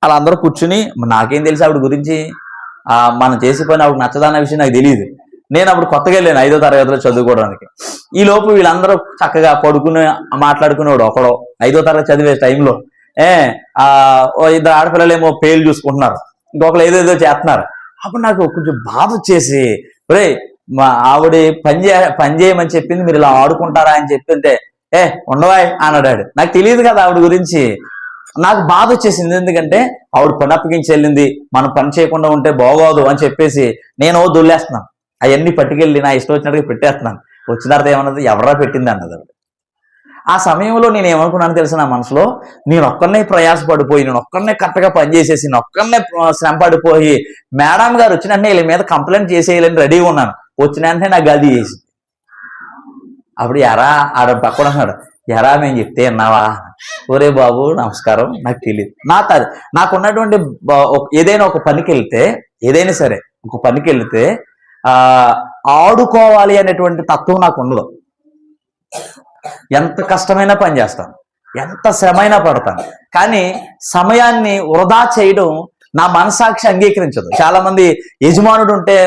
A: అలా అందరూ కూర్చుని, నాకేం తెలుసు ఆవిడ గురించి, మనం చేసి పని ఆవిడ నచ్చదన్న విషయం నాకు తెలియదు. నేను అప్పుడు కొత్తగా వెళ్ళాను 5వ తరగతిలో చదువుకోవడానికి. ఈ లోపు వీళ్ళందరూ చక్కగా పడుకుని మాట్లాడుకునేవాడు ఒకడో 5వ తరగతి చదివే టైంలో 2 ఆడపిల్లలేమో పేర్లు చూసుకుంటున్నారు, ఇంకొకరు ఏదేదో చేస్తున్నారు. అప్పుడు నాకు కొంచెం బాధ వచ్చేసి ఒరే మా ఆవిడ పని చేయమని చెప్పింది, మీరు ఇలా ఆడుకుంటారా అని చెప్తుంటే ఉండవా అన్నాడు. నాకు తెలియదు కదా ఆవిడ గురించి. నాకు బాధ వచ్చేసింది. ఎందుకంటే ఆవిడ పని అప్పగించి వెళ్ళింది, మనం పని చేయకుండా ఉంటే బాగోదు అని చెప్పేసి నేను దొల్లేస్తున్నాను. అవన్నీ పట్టుకెళ్ళి నా ఇష్టం వచ్చినట్టుగా పెట్టేస్తున్నాను. వచ్చిన తర్వాత ఏమన్నది ఎవరా పెట్టింది అన్నది. ఆ సమయంలో నేను ఏమనుకున్నాను తెలుసు, నా మనసులో నేను ఒక్కరినే ప్రయాసపడిపోయి, నేను ఒక్కరినే కరెక్ట్గా పనిచేసేసి, నేను ఒక్కరినే శ్రమ పడిపోయి మేడం గారు వచ్చిన వెంటనే వీళ్ళ మీద కంప్లైంట్ చేసేయాలని రెడీగా ఉన్నాను. వచ్చిన వెంటనే నాకు గది చేసి అప్పుడు ఎరా ఆడ పక్కన ఉన్నాడు, ఎరా మేము చెప్తే అన్నావా? ఒరే బాబు నమస్కారం, నాకు తెలియదు. నాకున్నటువంటి ఏదైనా ఒక పనికి వెళ్తే, ఏదైనా సరే ఒక పనికి వెళ్తే ఆడుకోవాలి అనేటువంటి తత్వం నాకు ఉండదు. ఎంత కష్టమైనా పని చేస్తాను, ఎంత శ్రమైనా పడతాను, కానీ సమయాన్ని వృధా చేయడం నా మనసాక్షి అంగీకరించదు. చాలా మంది యజమానుడు ఉంటే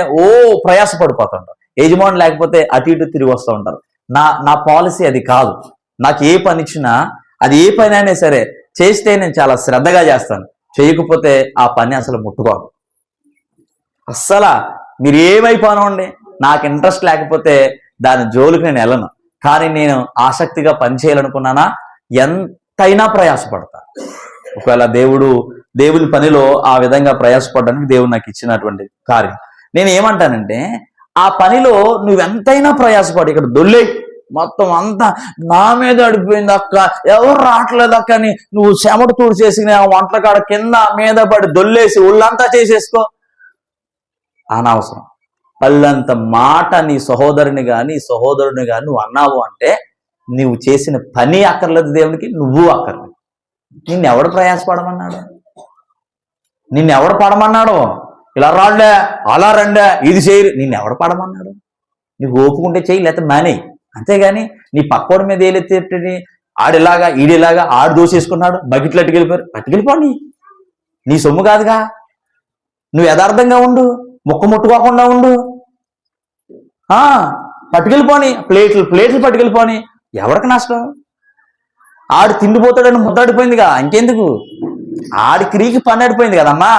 A: ప్రయాస పడిపోతుంటారు, యజమానుడు లేకపోతే అటు ఇటు తిరిగి వస్తూ ఉంటారు. నా పాలసీ అది కాదు. నాకు ఏ పని ఇచ్చినా, అది ఏ పని అయినా సరే చేస్తే నేను చాలా శ్రద్ధగా చేస్తాను, చేయకపోతే ఆ పని అసలు ముట్టుకోను. అస్సలు మీరు ఏమైపోనండి, నాకు ఇంట్రెస్ట్ లేకపోతే దాని జోలికి నేను వెళ్ళను. కానీ నేను ఆసక్తిగా పని చేయాలనుకున్నానా ఎంతైనా ప్రయాసపడతా. ఒకవేళ దేవుని పనిలో ఆ విధంగా ప్రయాసపడడానికి దేవుడు నాకు ఇచ్చినటువంటి కార్యం. నేను ఏమంటానంటే ఆ పనిలో నువ్వెంతైనా ప్రయాసపడి ఇక్కడ దొల్లే మొత్తం అంతా నా మీద అడిపోయింది అక్క, ఎవరు రావట్లేదు అక్క అని నువ్వు చెమట తూడు చేసి వంటల కాడ కింద మీద పడి దొల్లేసి ఒళ్ళంతా చేసేసుకో, అనవసరం. పళ్ళంత మాట నీ సహోదరుని కానీ నువ్వు అన్నావు అంటే నువ్వు చేసిన పని అక్కర్లేదు దేవునికి, నువ్వు అక్కర్లేదు. నిన్ను ఎవడు ప్రయాసపడమన్నాడు? నిన్నెవడు పడమన్నాడు? ఇలా రాండే, అలా రండే, ఇది చేయరు. నిన్నెవడు పడమన్నాడు? నీకు ఓపుకుంటే చెయ్యి, లేకపోతే మానేయి. అంతేగాని నీ పక్కోడి మీద ఏలెత్తేటని ఆడిలాగా ఈడిలాగా ఆడు దోసేసుకున్నాడు, బకెట్లు అట్టుకెళ్ళిపోయారు, పట్టుకెళ్ళిపోండి. నీ సొమ్ము కాదుగా. నువ్వు యథార్థంగా ఉండు, ముక్క ముట్టుకోకుండా ఉండు. పట్టుకెళ్ళిపోని, ప్లేట్లు పట్టుకెళ్ళిపోని. ఎవరికి నష్టం? ఆడు తిండిపోతాడని ముద్దాడిపోయిందిగా, ఇంకెందుకు? ఆడి క్రీకి పని అడిపోయింది కదమ్మా.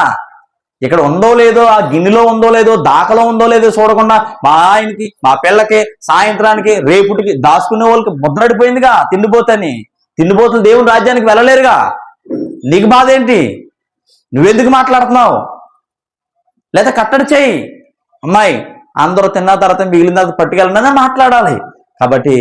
A: ఇక్కడ ఉందో లేదో, ఆ గిన్నెలో ఉందో లేదో, దాకలో ఉందో లేదో చూడకుండా మా ఆయనకి, మా పిల్లకి, సాయంత్రానికి, రేపుటికి దాచుకునే వాళ్ళకి ముద్రడిపోయిందిగా తిండిపోతని. తిండిపోతులు దేవుని రాజ్యానికి వెళ్ళలేరుగా. నీకు బాధ ఏంటి? నువ్వెందుకు మాట్లాడుతున్నావు? లేదా కట్టడి చేయి. అమ్మాయి అందరూ తిన్న తర్వాత మిగిలిన తర్వాత పట్టుకెళ్ళినా మాట్లాడాలి. కాబట్టి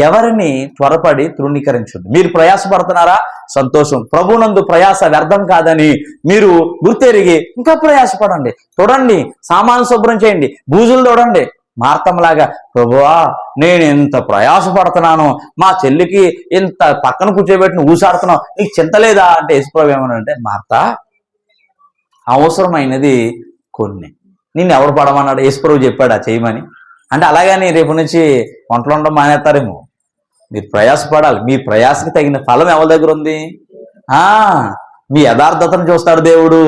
A: ఎవరిని త్వరపడి తృణీకరించండి. మీరు ప్రయాసపడుతున్నారా? సంతోషం. ప్రభునందు ప్రయాస వ్యర్థం కాదని మీరు గుర్తెరిగి ఇంకా ప్రయాసపడండి. చూడండి, సామాను శుభ్రం చేయండి, బూజులు తోడండి. మార్తంలాగా, ప్రభువా నేను ఇంత ప్రయాసపడుతున్నాను, మా చెల్లికి ఇంత పక్కన కూర్చోబెట్టిన ఊసాడుతున్నావు, నీకు చింత లేదా అంటే యేసుప్రభు ఏమన్నాడంటే, మార్త అవసరమైనది కొన్ని, నిన్ను ఎవడు పడమన్నాడు? యేసుప్రభు చెప్పాడా చేయమని? అంటే అలాగని రేపు నుంచి వంటలు ఉండడం మానేస్తారేమో. మీరు ప్రయాసపడాలి. మీ ప్రయాసకి తగిన ఫలం ఎవరి దగ్గర ఉంది? మీ యథార్థతను చూస్తాడు దేవుడు,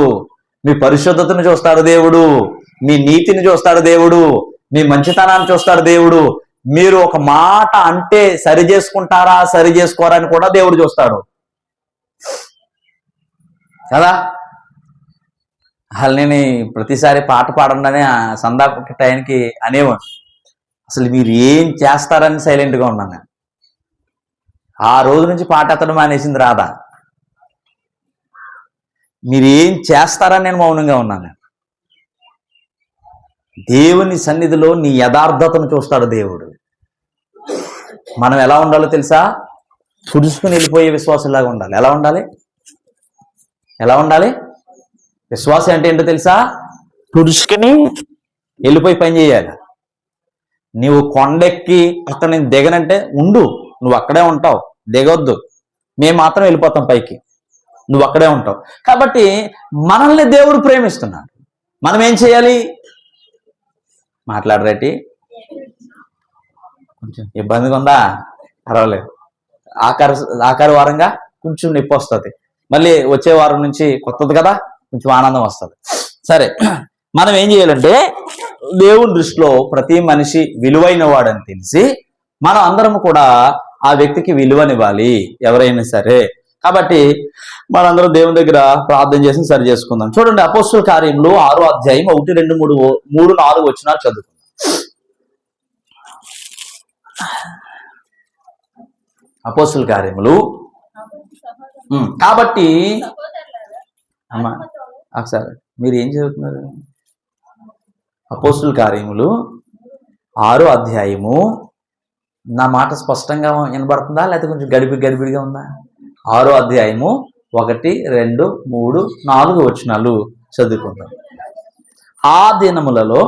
A: మీ పరిశుద్ధతను చూస్తాడు దేవుడు, మీ నీతిని చూస్తాడు దేవుడు, మీ మంచితనాన్ని చూస్తాడు దేవుడు. మీరు ఒక మాట అంటే సరి చేసుకుంటారా, సరి చేసుకోరా అని కూడా దేవుడు చూస్తాడు కదా. అసలు నేను ప్రతిసారి పాట పాడండి సందాప టైంకి అనేవాడు, అసలు మీరు ఏం చేస్తారని సైలెంట్గా ఉన్నాను నేను. ఆ రోజు నుంచి పాట ఎత్తడం మానేసింది రాధా. మీరు ఏం చేస్తారని నేను మౌనంగా ఉన్నాను. దేవుని సన్నిధిలో నీ యథార్థతను చూస్తాడు దేవుడు. మనం ఎలా ఉండాలో తెలుసా? తుడుచుకుని వెళ్ళిపోయే విశ్వాసంలాగా ఉండాలి. ఎలా ఉండాలి? ఎలా ఉండాలి? విశ్వాసం అంటే ఏంటో తెలుసా? తుడుచుకుని వెళ్ళిపోయి పని చేయాలి. నీవు కొండెక్కి అక్కడ నేను దిగనంటే ఉండు, నువ్వు అక్కడే ఉంటావు, దిగొద్దు, మేము మాత్రం వెళ్ళిపోతాం పైకి, నువ్వు అక్కడే ఉంటావు. కాబట్టి మనల్ని దేవుడు ప్రేమిస్తున్నాడు. మనం ఏం చేయాలి? మాట్లాడరేటి? కొంచెం ఇబ్బందిగా ఉందా? పర్వాలేదు. ఆఖరి వారంగా కొంచెం నొప్పి వస్తుంది, మళ్ళీ వచ్చే వారం నుంచి కొత్తది కదా, కొంచెం ఆనందం వస్తుంది. సరే, మనం ఏం చేయాలంటే దేవుని దృష్టిలో ప్రతి మనిషి విలువైన వాడని తెలిసి మనం అందరం కూడా ఆ వ్యక్తికి విలువనివ్వాలి, ఎవరైనా సరే. కాబట్టి మనందరం దేవుని దగ్గర ప్రార్థన చేసి సరి చేసుకుందాం. చూడండి, అపోస్తుల కార్యములు 6వ అధ్యాయం 1, 2, 3, 4 వచనాలు చదువుకుందాం. అపోస్తుల కార్యములు. కాబట్టి అమ్మా ఒకసారి మీరు ఏం చదువుతున్నారు? అపోస్తుల కార్యములు 6వ అధ్యాయము. నా మాట స్పష్టంగా వినబడుతుందా లేకపోతే కొంచెం గడిబిడిగా ఉందా? 6వ అధ్యాయము 1, 2, 3, 4 వచనాలు చదువుకుందాం. ఆ దినములలో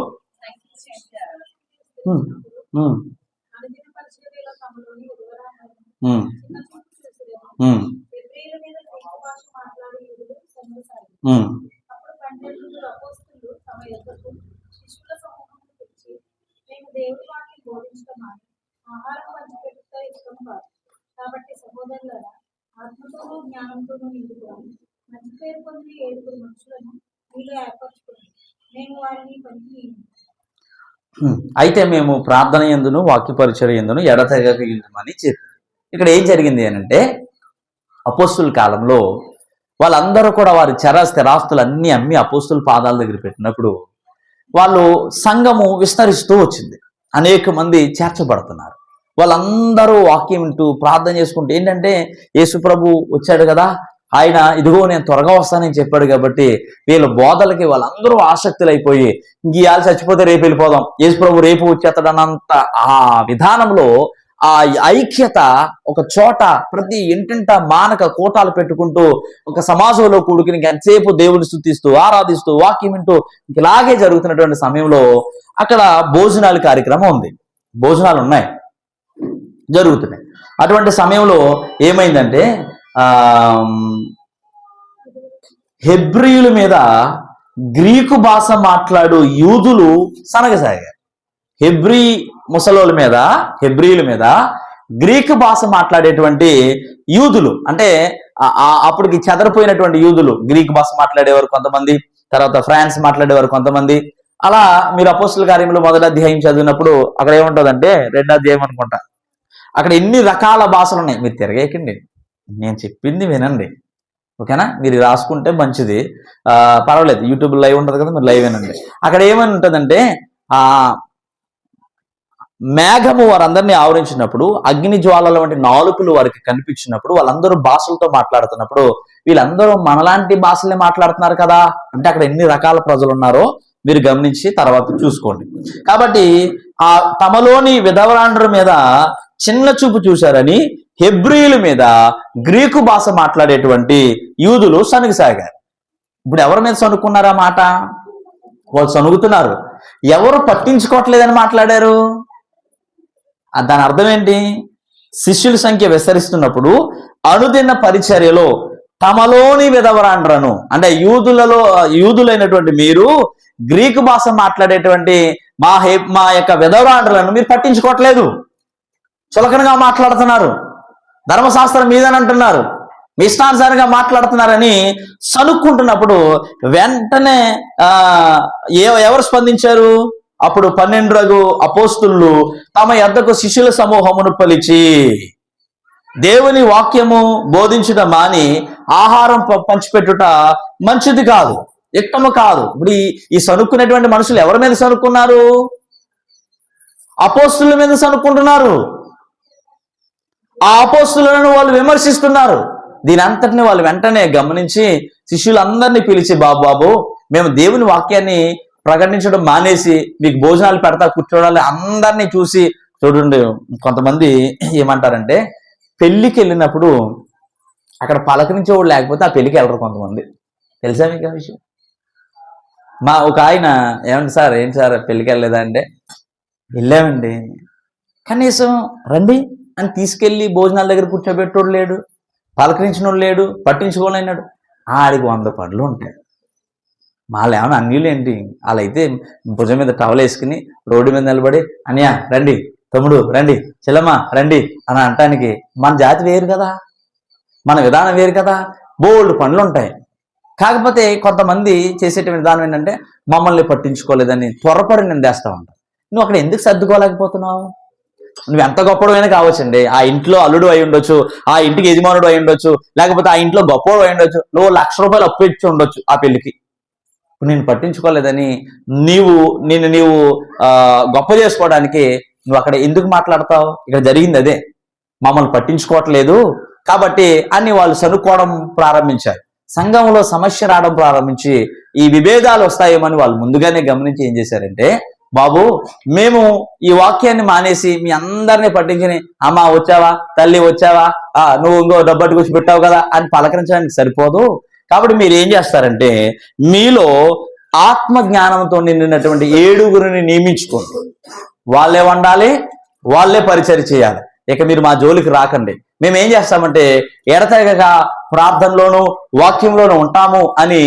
B: కాబట్టి సహోదరులారా, ఆత్మతోనూ జ్ఞానంతోనూ నిండుకొని మంచి పేరు పొంది 7 మనుషులను మీలో ఏర్పరచుకోండి. మేము వారిని పనికి.
A: అయితే మేము ప్రార్థన యందును వాక్య పరిచర్య యందును ఎడతెగకమని చెప్పి, ఇక్కడ ఏం జరిగింది అంటే, అపోస్తుల కాలంలో వాళ్ళందరూ కూడా వారి స్థిరాస్తులు అన్ని అమ్మి అపోస్తుల పాదాల దగ్గర పెట్టినప్పుడు వాళ్ళు సంఘము విస్తరిస్తూ వచ్చింది. అనేక మంది చేర్చబడుతున్నారు. వాళ్ళందరూ వాక్యం వింటూ ప్రార్థన చేసుకుంటూ, ఏంటంటే యేసు ప్రభు వచ్చాడు కదా, ఆయన ఇదిగో నేను త్వరగా వస్తానని చెప్పాడు కాబట్టి వీళ్ళ బోధలకి వాళ్ళందరూ ఆసక్తులు అయిపోయి, ఇంక ఇవాళ చచ్చిపోతే రేపు వెళ్ళిపోదాం, యేసు ప్రభు రేపు వచ్చేస్తాడన్నంత ఆ విధానంలో ఆ ఐక్యత ఒక చోట ప్రతి ఇంటింట మానక కోటాలు పెట్టుకుంటూ ఒక సమాజంలో కూడుకుని ఎంతసేపు దేవుని స్తుతిస్తూ ఆరాధిస్తూ వాక్యం వింటూ ఇలాగే జరుగుతున్నటువంటి సమయంలో అక్కడ భోజనాల కార్యక్రమం ఉంది. భోజనాలు ఉన్నాయి, జరుగుతున్నాయి. అటువంటి సమయంలో ఏమైందంటే హెబ్రీయుల మీద గ్రీకు భాష మాట్లాడు యూదులు సనగసాగారు. హెబ్రీయుల మీద గ్రీకు భాష మాట్లాడేటువంటి యూదులు, అంటే అప్పటికి చెదరిపోయినటువంటి యూదులు, గ్రీకు భాష మాట్లాడేవారు కొంతమంది, తర్వాత ఫ్రాన్స్ మాట్లాడేవారు కొంతమంది. అలా మీరు అపోస్తుల కార్యములు 1వ అధ్యాయం చదివినప్పుడు అక్కడ ఏముంటుందంటే 2వ అధ్యాయం అనుకుంటా, అక్కడ ఎన్ని రకాల భాషలు ఉన్నాయి. మీరు తిరగేకండి, నేను చెప్పింది వినండి, ఓకేనా? మీరు రాసుకుంటే మంచిది, పర్వాలేదు. యూట్యూబ్ లైవ్ ఉంటుంది కదా, మీరు లైవ్ వినండి. అక్కడ ఏమని ఉంటుందంటే మేఘము వారందరినీ ఆవరించినప్పుడు, అగ్ని జ్వాలల వంటి నాలుకలు వారికి కనిపించినప్పుడు, వాళ్ళందరూ భాషలతో మాట్లాడుతున్నప్పుడు వీళ్ళందరూ మనలాంటి భాషలే మాట్లాడుతున్నారు కదా, అంటే అక్కడ ఎన్ని రకాల ప్రజలు ఉన్నారో మీరు గమనించి తర్వాత చూసుకోండి. కాబట్టి ఆ తమలోని విధవరాండ్ర మీద చిన్న చూపు చూశారని హెబ్రీయుల మీద గ్రీకు భాష మాట్లాడేటువంటి యూదులు సనుగసాగారు. ఇప్పుడు ఎవరి మీద సనుక్కున్నారా మాట? వాళ్ళు సనుగుతున్నారు. ఎవరు పట్టించుకోవట్లేదని మాట్లాడారు. దాని అర్థం ఏంటి? శిష్యుల సంఖ్య విస్తరిస్తున్నప్పుడు అనుదిన పరిచర్యలో తమలోని విధవరాండ్రను, అంటే యూదులైనటువంటి మీరు గ్రీకు భాష మాట్లాడేటువంటి మా యొక్క విధవరాండ్రలను మీరు పట్టించుకోవట్లేదు, చులకనగా మాట్లాడుతున్నారు, ధర్మశాస్త్రం మీదనంటున్నారు, మీ ఇష్టానుసారంగా మాట్లాడుతున్నారని సనుక్కుంటున్నప్పుడు వెంటనే ఎవరు స్పందించారు? అప్పుడు 12 అపోస్తులు తమ యొద్దకు శిష్యుల సమూహమును పిలిచి దేవుని వాక్యము బోధించుట మాని ఆహారం పంచిపెట్టుట మంచిది కాదు, ఇష్టము కాదు. ఇప్పుడు ఈ సనుక్కునేటువంటి మనుషులు ఎవరి మీద సనుక్కున్నారు? అపోస్తుల మీద సనుక్కుంటున్నారు. ఆ అపోస్తులను వాళ్ళు విమర్శిస్తున్నారు. దీని అంతటిని వాళ్ళు వెంటనే గమనించి శిష్యులందరినీ పిలిచి, బాబు మేము దేవుని వాక్యాన్ని ప్రకటించడం మానేసి మీకు భోజనాలు పెడతా కూర్చోడాలి. అందరినీ చూసి చూడండి, కొంతమంది ఏమంటారంటే పెళ్లికి వెళ్ళినప్పుడు అక్కడ పలకరించేవాడు లేకపోతే ఆ పెళ్లికి వెళ్ళరు కొంతమంది. తెలుసా మీకు ఆ విషయం? ఒక ఆయన ఏమండి సార్, ఏంటి సార్ పెళ్లికి వెళ్ళలేదా అంటే, వెళ్ళామండి, కనీసం రండి అని తీసుకెళ్ళి భోజనాల దగ్గర కూర్చోబెట్టోడు లేడు, పలకరించినోడు లేడు, పట్టించుకోలేనాడు. ఆడికి 100 పనులు ఉంటాయి. వాళ్ళు ఏమైనా అన్యులు ఏంటి? వాళ్ళైతే భుజం మీద టవల్ వేసుకుని రోడ్డు మీద నిలబడి అన్నయ్య రండి, తమ్ముడు రండి, చెల్లమ్మ రండి అని అంటానికి మన జాతి వేరు కదా, మన విధానం వేరు కదా, బోల్డ్ పనులు ఉంటాయి. కాకపోతే కొంతమంది చేసేటువంటి విధానం ఏంటంటే మమ్మల్ని పట్టించుకోలేదని త్వరపడి నిందేస్తూ ఉంటారు. నువ్వు అక్కడ ఎందుకు సర్దుకోలేకపోతున్నావు? నువ్వు ఎంత గొప్పడైనా కావచ్చండి, ఆ ఇంట్లో అల్లుడు అయి ఉండొచ్చు, ఆ ఇంటికి యజమానుడు అయి ఉండొచ్చు, లేకపోతే ఆ ఇంట్లో గొప్పవాడు అయి ఉండొచ్చు, నువ్వు 1,00,000 రూపాయలు అప్పు ఇచ్చి ఉండొచ్చు ఆ పెళ్లికి. నేను పట్టించుకోలేదని నీవు గొప్ప చేసుకోవడానికి నువ్వు అక్కడ ఎందుకు మాట్లాడతావు? ఇక్కడ జరిగింది అదే, మమ్మల్ని పట్టించుకోవట్లేదు కాబట్టి అని వాళ్ళు సనుక్కోవడం ప్రారంభించారు. సంఘంలో సమస్య రావడం ప్రారంభించి ఈ విభేదాలు వస్తాయేమని వాళ్ళు ముందుగానే గమనించి ఏం చేశారంటే, బాబు మేము ఈ వాక్యాన్ని మానేసి మీ అందరినీ పట్టించుని అమ్మ వచ్చావా, తల్లి వచ్చావా, నువ్వు ఇంకో డబ్బట్టు కూర్చి పెట్టావు కదా అని పలకరించడానికి సరిపోదు. కాబట్టి మీరు ఏం చేస్తారంటే మీలో ఆత్మ జ్ఞానంతో నిండినటువంటి 7 నియమించుకోండి. వాళ్ళే వండాలి, వాళ్ళే పరిచర్య చేయాలి. ఇక మీరు మా జోలికి రాకండి. మేము ఏం చేస్తామంటే ఎడతెగక ప్రార్థనలోను వాక్యంలోనూ ఉంటాము అని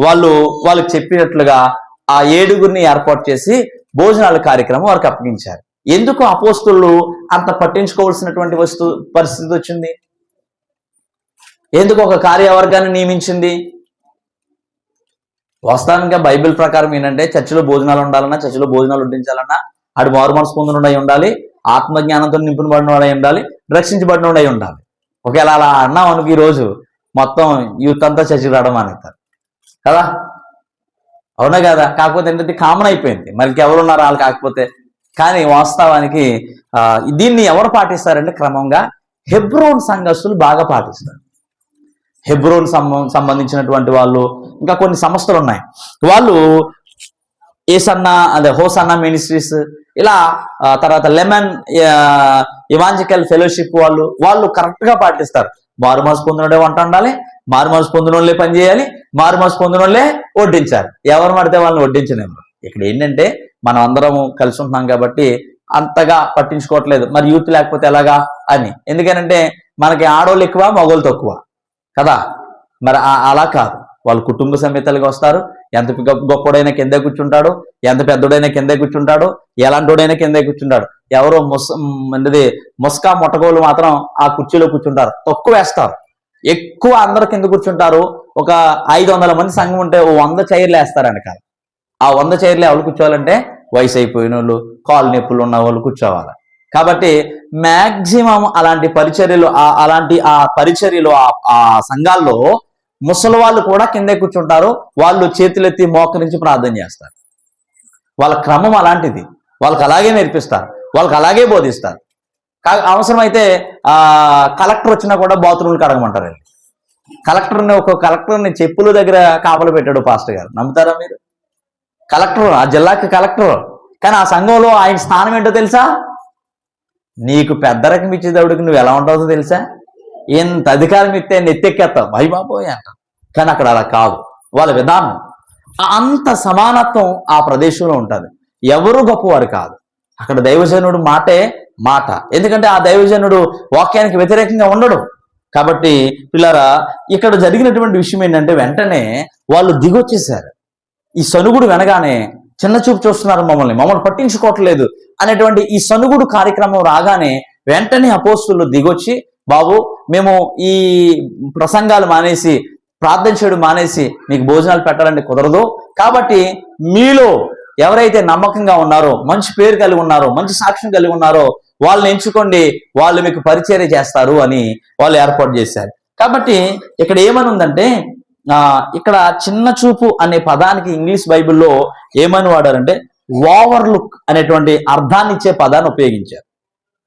A: వాళ్ళకి చెప్పినట్లుగా ఆ 7 ఏర్పాటు చేసి భోజనాల కార్యక్రమం వారికి అప్పగించారు. ఎందుకు అపోస్తులు అంత పట్టించుకోవాల్సినటువంటి పరిస్థితి వచ్చింది? ఎందుకు ఒక కార్యవర్గాన్ని నియమించింది? వాస్తవానికి బైబిల్ ప్రకారం ఏంటంటే చర్చిలో భోజనాలు ఉండాలన్నా, చర్చిలో భోజనాలు వడ్డించాలన్నా ఆడు మారు మనసు పొందినోడై ఉండాలి, ఆత్మజ్ఞానంతో నింపునబడినోడై ఉండాలి, రక్షించబడినోడై ఉండాలి. ఒకవేళ అలా అన్నాం అనుకు ఈరోజు మొత్తం యూత్ అంతా చర్చికి రావడం అనేస్తారు కదా, అవునా కదా? కాకపోతే ఏంటంటే కామన్ అయిపోయింది, మరి ఎవరున్నారు వాళ్ళు కాకపోతే. కానీ వాస్తవానికి దీన్ని ఎవరు పాటిస్తారంటే క్రమంగా హెబ్రోన్ సంఘస్థులు బాగా పాటిస్తారు. హెబ్రోన్ సంబంధించినటువంటి వాళ్ళు, ఇంకా కొన్ని సంస్థలు ఉన్నాయి, వాళ్ళు హోసన్నా మినిస్ట్రీస్, ఇలా తర్వాత లెమన్ ఇవాంజలికల్ ఫెలోషిప్ వాళ్ళు కరెక్ట్గా పాటిస్తారు. మారుమనసు పొందినోడే వంట ఉండాలి, మారుమనసు పొందినోళ్ళే పని చేయాలి, మారుమనసు పొందినోళ్ళే వడ్డించాలి. ఎవరు పడితే వాళ్ళని వడ్డించలేము. ఇక్కడ ఏంటంటే మనం అందరం కలిసి ఉంటున్నాం కాబట్టి అంతగా పట్టించుకోవట్లేదు. మరి యూత్ లేకపోతే ఎలాగా అని, ఎందుకనంటే మనకి ఆడవాళ్ళు ఎక్కువ, మగవాళ్ళు తక్కువ కదా. మరి అలా కాదు, వాళ్ళు కుటుంబ సమేతలుగా వస్తారు. ఎంత గొప్పడైనా కిందే కూర్చుంటాడు, ఎంత పెద్దోడైనా కిందే కూర్చుంటాడు, ఎలాంటోడైనా కిందే కూర్చుంటాడు. ఎవరో ముస్కా మొట్టగోలు మాత్రం ఆ కుర్చీలో కూర్చుంటారు, తక్కువ వేస్తారు. ఎక్కువ అందరు కింద కూర్చుంటారు. ఒక 500 మంది సంఘం ఉంటే 100 చైర్లు వేస్తారు వెనకాల. ఆ 100 చైర్లు ఎవరు కూర్చోవాలంటే వయసు అయిపోయిన వాళ్ళు, కాలు నొప్పులు ఉన్న వాళ్ళు కూర్చోవాలి. కాబట్టి మ్యాక్సిమం అలాంటి పరిచర్యలు ఆ పరిచర్యలు ఆ సంఘాల్లో ముసలి వాళ్ళు కూడా కిందే కూర్చుంటారు. వాళ్ళు చేతులెత్తి మోకరించి ప్రార్థన చేస్తారు. వాళ్ళ క్రమం అలాంటిది. వాళ్ళకి అలాగే నేర్పిస్తారు, వాళ్ళకి అలాగే బోధిస్తారు. అవసరమైతే కలెక్టర్ వచ్చినా కూడా బాత్రూమ్లు కడగమంటారు. కలెక్టర్ని చెప్పుల దగ్గర కాపలు పెట్టాడు పాస్టర్ గారు. నమ్ముతారా మీరు? కలెక్టర్, ఆ జిల్లాకి కలెక్టర్. కానీ ఆ సంఘంలో ఆయన స్థానం ఏంటో తెలుసా? నీకు పెద్ద రకం ఇచ్చేటప్పుడు నువ్వు ఎలా ఉంటావో తెలుసా? ఎంత అధికారం ఇస్తే నెత్తెక్కేస్తావు, భయ బాబోయ్ అంటావు. కానీ అక్కడ అలా కాదు. వాళ్ళ విధానం అంత సమానత్వం ఆ ప్రదేశంలో ఉంటుంది. ఎవరు గొప్పవారు కాదు. అక్కడ దైవజనుడు మాటే మాట. ఎందుకంటే ఆ దైవజనుడు వాక్యానికి వ్యతిరేకంగా ఉండడు. కాబట్టి పిల్లరా, ఇక్కడ జరిగినటువంటి విషయం ఏంటంటే వెంటనే వాళ్ళు దిగొచ్చేసారు. ఈ సనుగుడు వినగానే చిన్న చూపు చూస్తున్నారు, మమ్మల్ని పట్టించుకోవట్లేదు అనేటువంటి ఈ సనుగుడు కార్యక్రమం రాగానే వెంటనే అపోస్తులు దిగొచ్చి, బాబు మేము ఈ ప్రసంగాలు మానేసి ప్రార్థన చేయడం మానేసి మీకు భోజనాలు పెట్టాలంటే కుదరదు. కాబట్టి మీలో ఎవరైతే నమ్మకంగా ఉన్నారో, మంచి పేరు కలిగి ఉన్నారో, మంచి సాక్ష్యం కలిగి ఉన్నారో వాళ్ళని ఎంచుకోండి, వాళ్ళు మీకు పరిచర్య చేస్తారు అని వాళ్ళు ఏర్పాటు చేశారు. కాబట్టి ఇక్కడ ఏమని ఉందంటే, ఇక్కడ చిన్న చూపు అనే పదానికి ఇంగ్లీష్ బైబిల్లో ఏమని వాడారంటే ఓవర్లుక్ అనేటువంటి అర్థాన్ని ఇచ్చే పదాన్ని ఉపయోగించారు.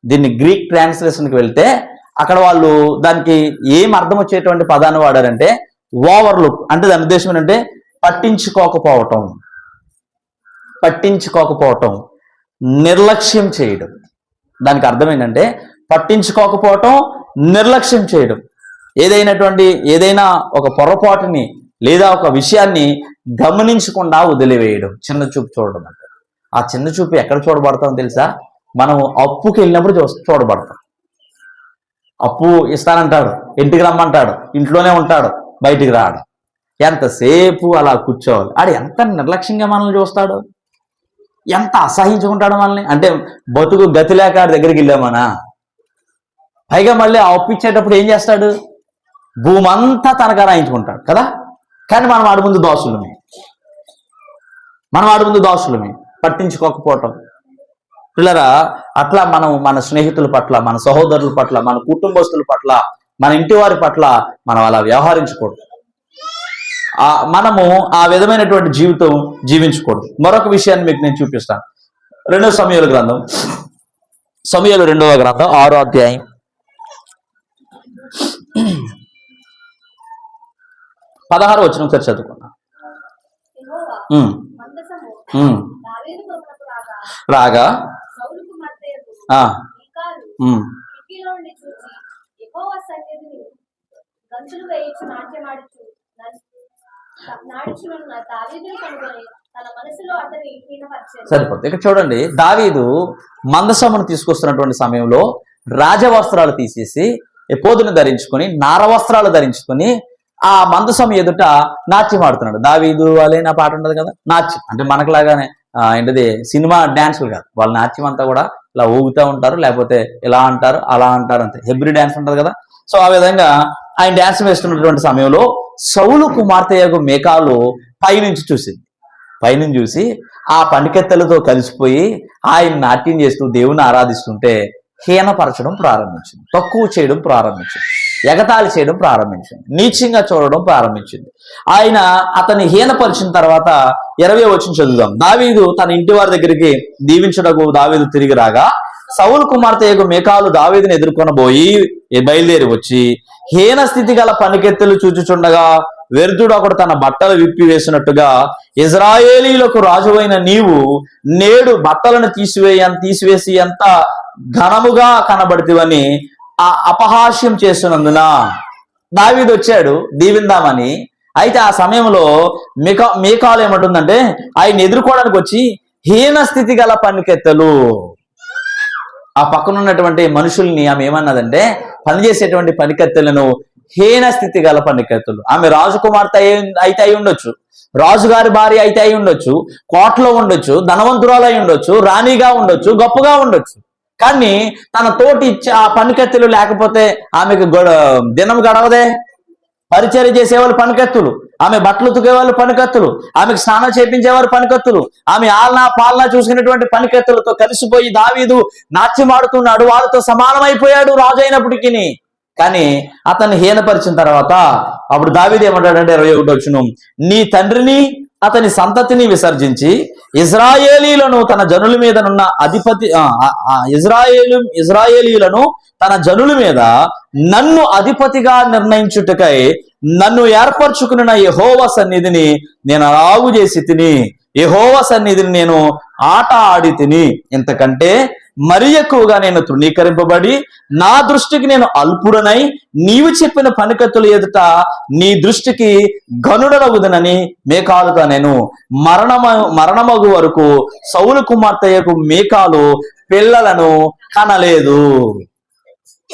A: దీన్ని గ్రీక్ ట్రాన్స్లేషన్కి వెళ్తే అక్కడ వాళ్ళు దానికి ఏం అర్థం వచ్చేటువంటి పదాన్ని వాడారంటే ఓవర్లుక్ అంటే దాని ఉద్దేశం ఏంటంటే పట్టించుకోకపోవటం, నిర్లక్ష్యం చేయడం. దానికి అర్థం ఏంటంటే పట్టించుకోకపోవటం, నిర్లక్ష్యం చేయడం. ఏదైనా ఒక పొరపాటుని లేదా ఒక విషయాన్ని గమనించకుండా వదిలివేయడం చిన్న చూపు చూడడం అంటే. ఆ చిన్న చూపు ఎక్కడ చూడబడతాం తెలుసా? మనం అప్పుకి వెళ్ళినప్పుడు చూడబడతాం. అప్పు ఇస్తానంటాడు, ఇంటికి రమ్మంటాడు, ఇంట్లోనే ఉంటాడు, బయటికి రాడు. ఎంతసేపు అలా కూర్చోవాలి. ఆడు ఎంత నిర్లక్ష్యంగా మనల్ని చూస్తాడు, ఎంత అసహించుకుంటాడు మనల్ని. అంటే బతుకు గతి లేక ఆడి దగ్గరికి వెళ్ళామనా. పైగా మళ్ళీ ఆ అప్పు ఇచ్చేటప్పుడు ఏం చేస్తాడు? భూమి అంతా తనకు రాయించుకుంటాడు కదా. కానీ మనం ఆడి ముందు దోషులమే, పట్టించుకోకపోవటం. పిల్లరా, అట్లా మనం మన స్నేహితుల పట్ల, మన సహోదరుల పట్ల, మన కుటుంబస్తుల పట్ల, మన ఇంటి వారి పట్ల మనం అలా వ్యవహరించకూడదు. మనము ఆ విధమైనటువంటి జీవితం జీవించకూడదు. మరొక విషయాన్ని మీకు నేను చూపిస్తాను. 2 సమూయేలు గ్రంథం 6వ అధ్యాయం 16వ వచనం ఒకసారి చదువుకున్నా. రాగా సరిపోతుంది. ఇక్కడ చూడండి, దావీదు మందసమును తీసుకొస్తున్నటువంటి సమయంలో రాజవస్త్రాలు తీసేసి ఎపోదును ధరించుకొని నార వస్త్రాలు ధరించుకొని ఆ మందసం ఎదుట నాట్యం ఆడుతున్నాడు. దావీదు వాళ్ళే నా పాట ఉంటుంది కదా, నాట్యం అంటే మనకులాగానే ఏంటిది సినిమా డ్యాన్సులు కాదు. వాళ్ళ నాట్యం అంతా కూడా ఇలా ఊగుతూ ఉంటారు, లేకపోతే ఇలా అంటారు, అలా అంటారు, అంతే. హెబ్రీ డ్యాన్స్ ఉంటుంది కదా. సో ఆ విధంగా ఆయన డ్యాన్స్ వేస్తున్నటువంటి సమయంలో సౌలు కుమార్తె మీకాలు పైనుంచి చూసి ఆ పనికెత్తలతో కలిసిపోయి ఆయన నాట్యం చేస్తూ దేవుని ఆరాధిస్తుంటే హీనపరచడం ప్రారంభించింది, తక్కువ చేయడం ప్రారంభించింది, ఎగతాళి చేయడం ప్రారంభించింది, నీచంగా చూడడం ప్రారంభించింది. ఆయన అతన్ని హీనపరిచిన తర్వాత 20వ వచనం చదువుదాం. దావీదు తన ఇంటి వారి దగ్గరికి దీవించడకు దావీదు తిరిగి రాగా సౌలు కుమార్తె మీకాలు దావీదుని ఎదుర్కొనబోయి బయలుదేరి వచ్చి హీన స్థితి గల పనికెత్తెలు చూచుచుండగా వ్యర్థుడు ఒకడు తన బట్టలు విప్పి వేసినట్టుగా ఇజ్రాయేలీలకు రాజువైన నీవు నేడు బట్టలను తీసివేసి ఎంత ఘనముగా కనబడితివని ఆ అపహాస్యం చేస్తున్నందున దావీదు వచ్చాడు దీవిందామని. అయితే ఆ సమయంలో మీకాలు ఏమంటుందంటే ఆయన ఎదుర్కోవడానికి వచ్చి హీన స్థితి గల పనికెత్తెలు, ఆ పక్కన ఉన్నటువంటి మనుషుల్ని ఆమె ఏమన్నదంటే పనిచేసేటువంటి పనికత్తెలను హీన స్థితి గల పనికెత్తులు. ఆమె రాజకుమార్తె అయితే అయి ఉండొచ్చు, రాజుగారి భార్య అయితే అయి ఉండొచ్చు, కోటలో ఉండొచ్చు, ధనవంతురాలు అయి ఉండొచ్చు, రాణిగా ఉండొచ్చు, గొప్పగా ఉండొచ్చు. కానీ తన తోటి ఆ పనికెత్తులు లేకపోతే ఆమెకు దినం గడవదే. పరిచర్య చేసేవాళ్ళు పనికత్తులు, ఆమె బట్టలు ఉతికేవాళ్ళు పనికత్తులు, ఆమెకు స్నానం చేపించేవారు పనికత్తులు, ఆమె ఆలనా పాలనా చూసుకునేటువంటి పనికత్తులతో కలిసిపోయి దావీదు నాట్యమాడుతున్నాడు, వాళ్ళతో సమానమైపోయాడు రాజు అయినప్పటికీ. కానీ అతన్ని హీనపరిచిన తర్వాత అప్పుడు దావీదు ఏమంటాడంటే 21వ వచనం, నీ తండ్రిని అతని సంతతిని విసర్జించి ఇజ్రాయేలీలను తన జనుల మీదనున్న అధిపతి ఇజ్రాయేలీలను తన జనుల మీద నన్ను అధిపతిగా నిర్ణయించుటకై నన్ను ఏర్పరచుకున్న యెహోవా సన్నిధిని నేను అలాగు చేసి తిని, యెహోవా సన్నిధిని నేను ఆట ఆడి తిని, ఇంతకంటే మరి ఎక్కువగా నేను తృణీకరింపబడి నా దృష్టికి నేను అల్పుడనై నీవు చెప్పిన పనికత్తుల ఎదుట నీ దృష్టికి గనుడనగుదనని మేకాలుగా నేను మరణమగు వరకు సౌలు కుమార్తెయకు మేకాలు పిల్లలను కనలేదు.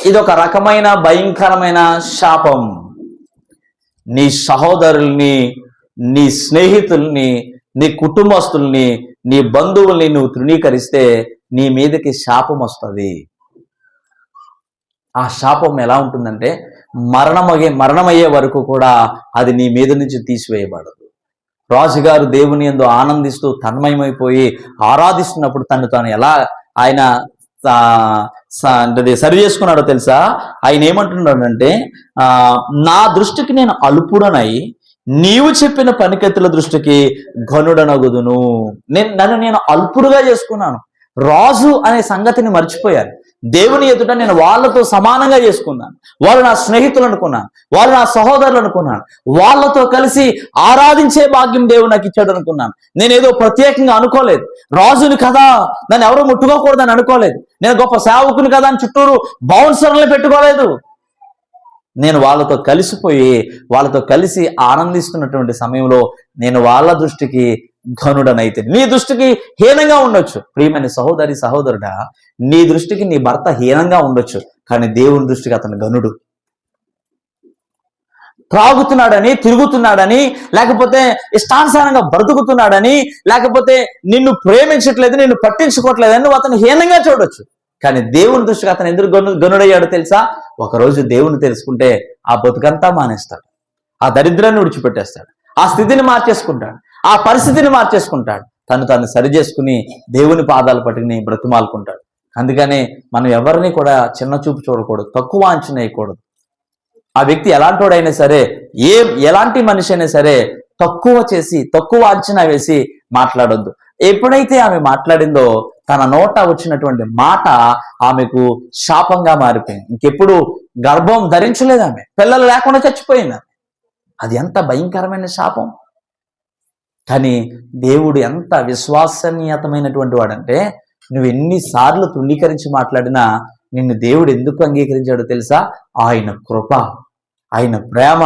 A: ఇదొక రకమైన భయంకరమైన శాపం. నీ సహోదరుల్ని, నీ స్నేహితుల్ని, నీ కుటుంబస్తుల్ని, నీ బంధువుల్ని నువ్వు తృణీకరిస్తే నీ మీదకి శాపం వస్తుంది. ఆ శాపం ఎలా ఉంటుందంటే మరణమయ్యే వరకు కూడా అది నీ మీద నుంచి తీసివేయబడదు. రాజుగారు దేవుని యందు ఆనందిస్తూ తన్మయమైపోయి ఆరాధిస్తున్నప్పుడు తాను ఎలా ఆయన సరి చేసుకున్నాడో తెలుసా? ఆయన ఏమంటున్నాడంటే నా దృష్టికి నేను అల్పుడనై నీవు చెప్పిన పనికెత్తుల దృష్టికి ఘనుడనగుదును. నన్ను నేను అల్పుడుగా చేసుకున్నాను, రాజు అనే సంగతిని మర్చిపోయాను. దేవుని ఎదుట నేను వాళ్ళతో సమానంగా చేసుకున్నాను. వాళ్ళు నా స్నేహితులు అనుకున్నాను, వాళ్ళు నా సహోదరులు అనుకున్నాను, వాళ్ళతో కలిసి ఆరాధించే భాగ్యం దేవుడు నాకు ఇచ్చాడు అనుకున్నాను. నేనేదో ప్రత్యేకంగా అనుకోలేదు. రాజుని కదా నన్ను ఎవరు ముట్టుకోకూడదని అనుకోలేదు. నేను గొప్ప సేవకుని కదా అని చుట్టూరు బౌన్సర్లను పెట్టుకోలేదు. నేను వాళ్ళతో కలిసిపోయి వాళ్ళతో కలిసి ఆనందిస్తున్నటువంటి సమయంలో నేను వాళ్ళ దృష్టికి ఘనుడనైతే. నీ దృష్టికి హీనంగా ఉండొచ్చు ప్రియమైన సహోదరి సహోదరుడా, నీ దృష్టికి నీ భర్త హీనంగా ఉండొచ్చు, కానీ దేవుని దృష్టికి అతను ఘనుడు. త్రాగుతున్నాడని, తిరుగుతున్నాడని, లేకపోతే ఇష్టానుసారంగా బ్రతుకుతున్నాడని, లేకపోతే నిన్ను ప్రేమించట్లేదు, నిన్ను పట్టించుకోవట్లేదని నువ్వు అతను హీనంగా చూడొచ్చు. కానీ దేవుని దృష్టికి అతను ఎందుకు గనుడయ్యాడో తెలుసా? ఒకరోజు దేవుని తెలుసుకుంటే ఆ బతుకంతా మానేస్తాడు, ఆ దరిద్రాన్ని విడిచిపెట్టేస్తాడు, ఆ స్థితిని మార్చేసుకుంటాడు, ఆ పరిస్థితిని మార్చేసుకుంటాడు, తను సరి చేసుకుని దేవుని పాదాలు పట్టుకుని బ్రతిమాలుకుంటాడు. అందుకనే మనం ఎవరిని కూడా చిన్న చూపు చూడకూడదు, తక్కువ అంచనా వేయకూడదు. ఆ వ్యక్తి ఎలాంటోడైనా సరే, ఎలాంటి మనిషి అయినా సరే తక్కువ చేసి, తక్కువ అంచనా వేసి మాట్లాడొద్దు. ఎప్పుడైతే ఆమె మాట్లాడిందో తన నోట వచ్చినటువంటి మాట ఆమెకు శాపంగా మారిపోయింది. ఇంకెప్పుడు గర్భం ధరించలేదు, ఆమె పిల్లలు లేకుండా చచ్చిపోయింది. అది ఎంత భయంకరమైన శాపం. కానీ దేవుడు ఎంత విశ్వసనీయతమైనటువంటి వాడంటే, నువ్వు ఎన్నిసార్లు తృణీకరించి మాట్లాడినా నిన్ను దేవుడు ఎందుకు అంగీకరించాడో తెలుసా? ఆయన కృప, ఆయన ప్రేమ.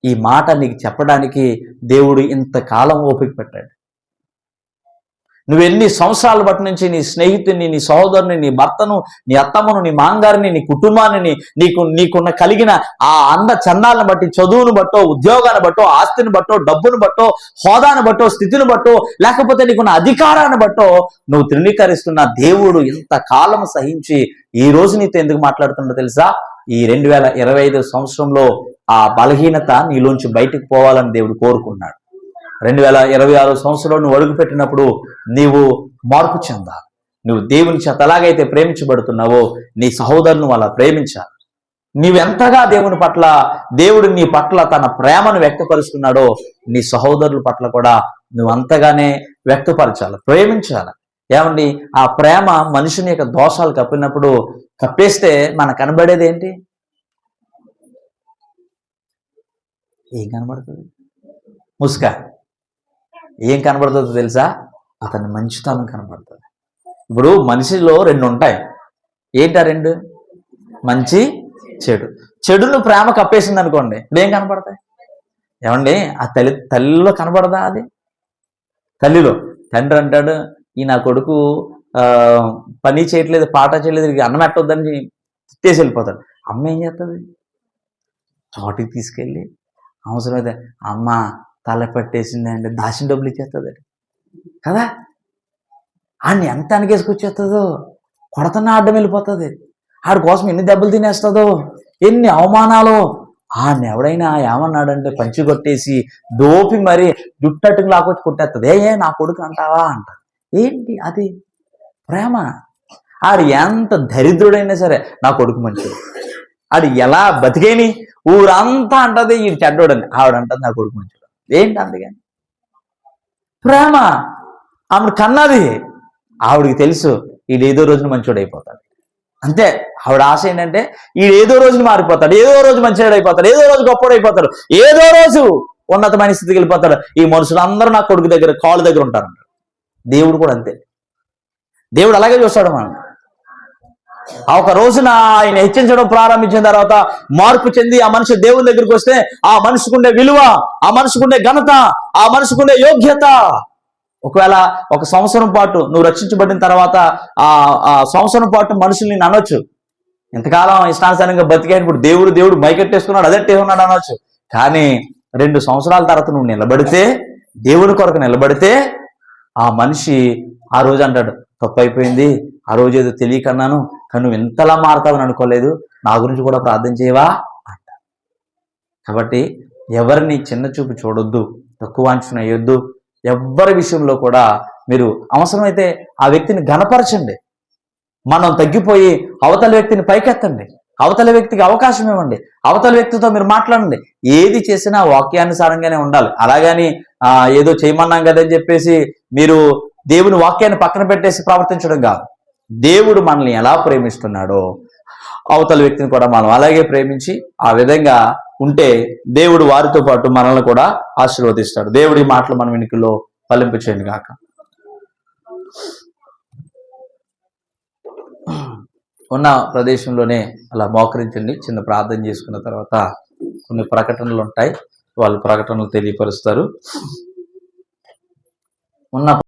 A: ఈ మాట నీకు చెప్పడానికి దేవుడు ఇంతకాలం ఓపిక పెట్టాడు. నువ్వు ఎన్ని సంవత్సరాల బట్టి నుంచి నీ స్నేహితుడిని, నీ సహోదరుని, నీ భర్తను, నీ అత్తమ్మను, నీ మాంగారిని, నీ కుటుంబాన్ని, నీకున్న కలిగిన ఆ అంద చందాలను బట్టి, చదువును బట్టో, ఉద్యోగాన్ని బట్టో, ఆస్తిని బట్టో, డబ్బును బట్టో, హోదాను బట్టో, స్థితిని బట్టో, లేకపోతే నీకున్న అధికారాన్ని బట్టో నువ్వు తృణీకరిస్తున్న దేవుడు ఇంతకాలం సహించి ఈ రోజు నీతో ఎందుకు మాట్లాడుతుండో తెలుసా? ఈ 2025 సంవత్సరంలో ఆ బలహీనత నీలోంచి బయటకు పోవాలని దేవుడు కోరుకున్నాడు. 2026 సంవత్సరంలో నువ్వు అడుగుపెట్టినప్పుడు నీవు మార్పు చెందాలి. నువ్వు దేవుని చేత ఎలాగైతే ప్రేమించబడుతున్నావో నీ సహోదరుని అలా ప్రేమించాలి. నీవెంతగా దేవుడు నీ పట్ల తన ప్రేమను వ్యక్తపరుస్తున్నాడో నీ సహోదరుల పట్ల కూడా నువ్వు అంతగానే వ్యక్తపరచాలి, ప్రేమించాలి. ఏమండి, ఆ ప్రేమ మనుషుని యొక్క దోషాలు కప్పేస్తే మనకు కనబడేది ఏంటి? ఏం కనబడుతుంది? ముసుక. ఏం కనబడుతుందో తెలుసా? అతని మంచితనం కనబడుతుంది. ఇప్పుడు మనిషిలో 2 ఉంటాయి. ఏంటా 2? మంచి, చెడు. చెడును ప్రేమ కప్పేసింది అనుకోండి, ఇప్పుడు ఏం కనబడతాయి? ఏమండి, ఆ తల్లిలో కనబడదా? అది తల్లిలో తండ్రి అంటాడు, ఈ నా కొడుకు పని చేయట్లేదు, పాట చేయలేదు, అన్నం పెట్టొద్దని తిట్టేసి వెళ్ళిపోతాడు. అమ్మ ఏం చేస్తుంది? చోటికి తీసుకెళ్ళి అవసరమైతే అమ్మ తల పట్టేసింది అంటే దాచిన డబ్బులు ఇచ్చేస్తుంది కదా. ఆడిని ఎంత వెనకేసుకొచ్చేస్తుందో, కొడతన్నా అడ్డం వెళ్ళిపోతుంది. ఆడి కోసం ఎన్ని దెబ్బలు తినేస్తుందో, ఎన్ని అవమానాలు. ఆడిని ఎవడైనా ఏమన్నాడంటే పంచి కొట్టేసి దోపి మరి జుట్టట్టుకు లాకొచ్చి కొట్టేస్తుంది. ఏ నా కొడుకు అంటావా అంట. ఏంటి అది ప్రేమ? ఆడు ఎంత దరిద్రుడైనా సరే నా కొడుకు మంచిది. ఆడు ఎలా బతికేని ఊరంతా అంటది ఈ చెడ్డోడని, ఆవిడంటది నా కొడుకు మంచిది. ఏంటి అందుకని ప్రేమ? ఆవిడ కన్నది, ఆవిడికి తెలుసు ఈడేదో రోజున మంచోడు అయిపోతాడు. అంతే. ఆవిడ ఆశ ఏంటంటే ఈడేదో రోజున మారిపోతాడు, ఏదో రోజు మంచివాడు అయిపోతాడు, ఏదో రోజు గొప్పవాడు అయిపోతాడు, ఏదో రోజు ఉన్నతమైన స్థితికి వెళ్ళిపోతాడు. ఈ మనుషులందరూ నా కొడుకు దగ్గర కాళ్ళ దగ్గర ఉంటారంట. దేవుడు కూడా అంతే. దేవుడు అలాగే చూస్తాడు మనం. ఒక రోజున ఆయన హెచ్చించడం ప్రారంభించిన తర్వాత మార్పు చెంది ఆ మనిషి దేవుని దగ్గరికి వస్తే ఆ మనిషికుండే విలువ, ఆ మనిషికుండే ఘనత, ఆ మనిషికుండే యోగ్యత. ఒకవేళ ఒక సంవత్సరం పాటు నువ్వు రక్షించబడిన తర్వాత ఆ సంవత్సరం పాటు మనుషుల్ని అనొచ్చు, ఇంతకాలం ఇష్టానుసారంగా బతికాను, ఇప్పుడు దేవుడు మైకెట్టేసుకున్నాడు, అదట్టే ఉన్నాడు అనొచ్చు. కానీ 2 సంవత్సరాల తర్వాత నువ్వు నిలబడితే, దేవుని కొరకు నిలబడితే, ఆ మనిషి ఆ రోజు అంటాడు, తప్పు అయిపోయింది, ఆ రోజు ఏదో తెలియకన్నాను, కానీ నువ్వు ఇంతలా మారుతావని అనుకోలేదు, నా గురించి కూడా ప్రార్థన చేయవా అంట. కాబట్టి ఎవరిని చిన్న చూపు చూడొద్దు, తక్కువ అంచనా వేయొద్దు. ఎవ్వరి విషయంలో కూడా మీరు అవసరమైతే ఆ వ్యక్తిని ఘనపరచండి. మనం తగ్గిపోయి అవతల వ్యక్తిని పైకెత్తండి, అవతల వ్యక్తికి అవకాశం ఇవ్వండి, అవతల వ్యక్తితో మీరు మాట్లాడండి. ఏది చేసినా వాక్యానుసారంగానే ఉండాలి. అలాగని ఏదో చేయమన్నాం కదని చెప్పేసి మీరు దేవుని వాక్యాన్ని పక్కన పెట్టేసి ప్రవర్తించడం కాదు. దేవుడు మనల్ని ఎలా ప్రేమిస్తున్నాడో అవతల వ్యక్తిని కూడా మనం అలాగే ప్రేమించి ఆ విధంగా ఉంటే దేవుడు వారితో పాటు మనల్ని కూడా ఆశీర్వదిస్తాడు. దేవుడి మాటలు మన వెనుకలో ఫలింపు చేయండి గాక. ఉన్న ప్రదేశంలోనే అలా మోకరించండి. చిన్న ప్రార్థన చేసుకున్న తర్వాత కొన్ని ప్రకటనలు ఉంటాయి, వాళ్ళు ప్రకటనలు తెలియపరుస్తారు. ఉన్న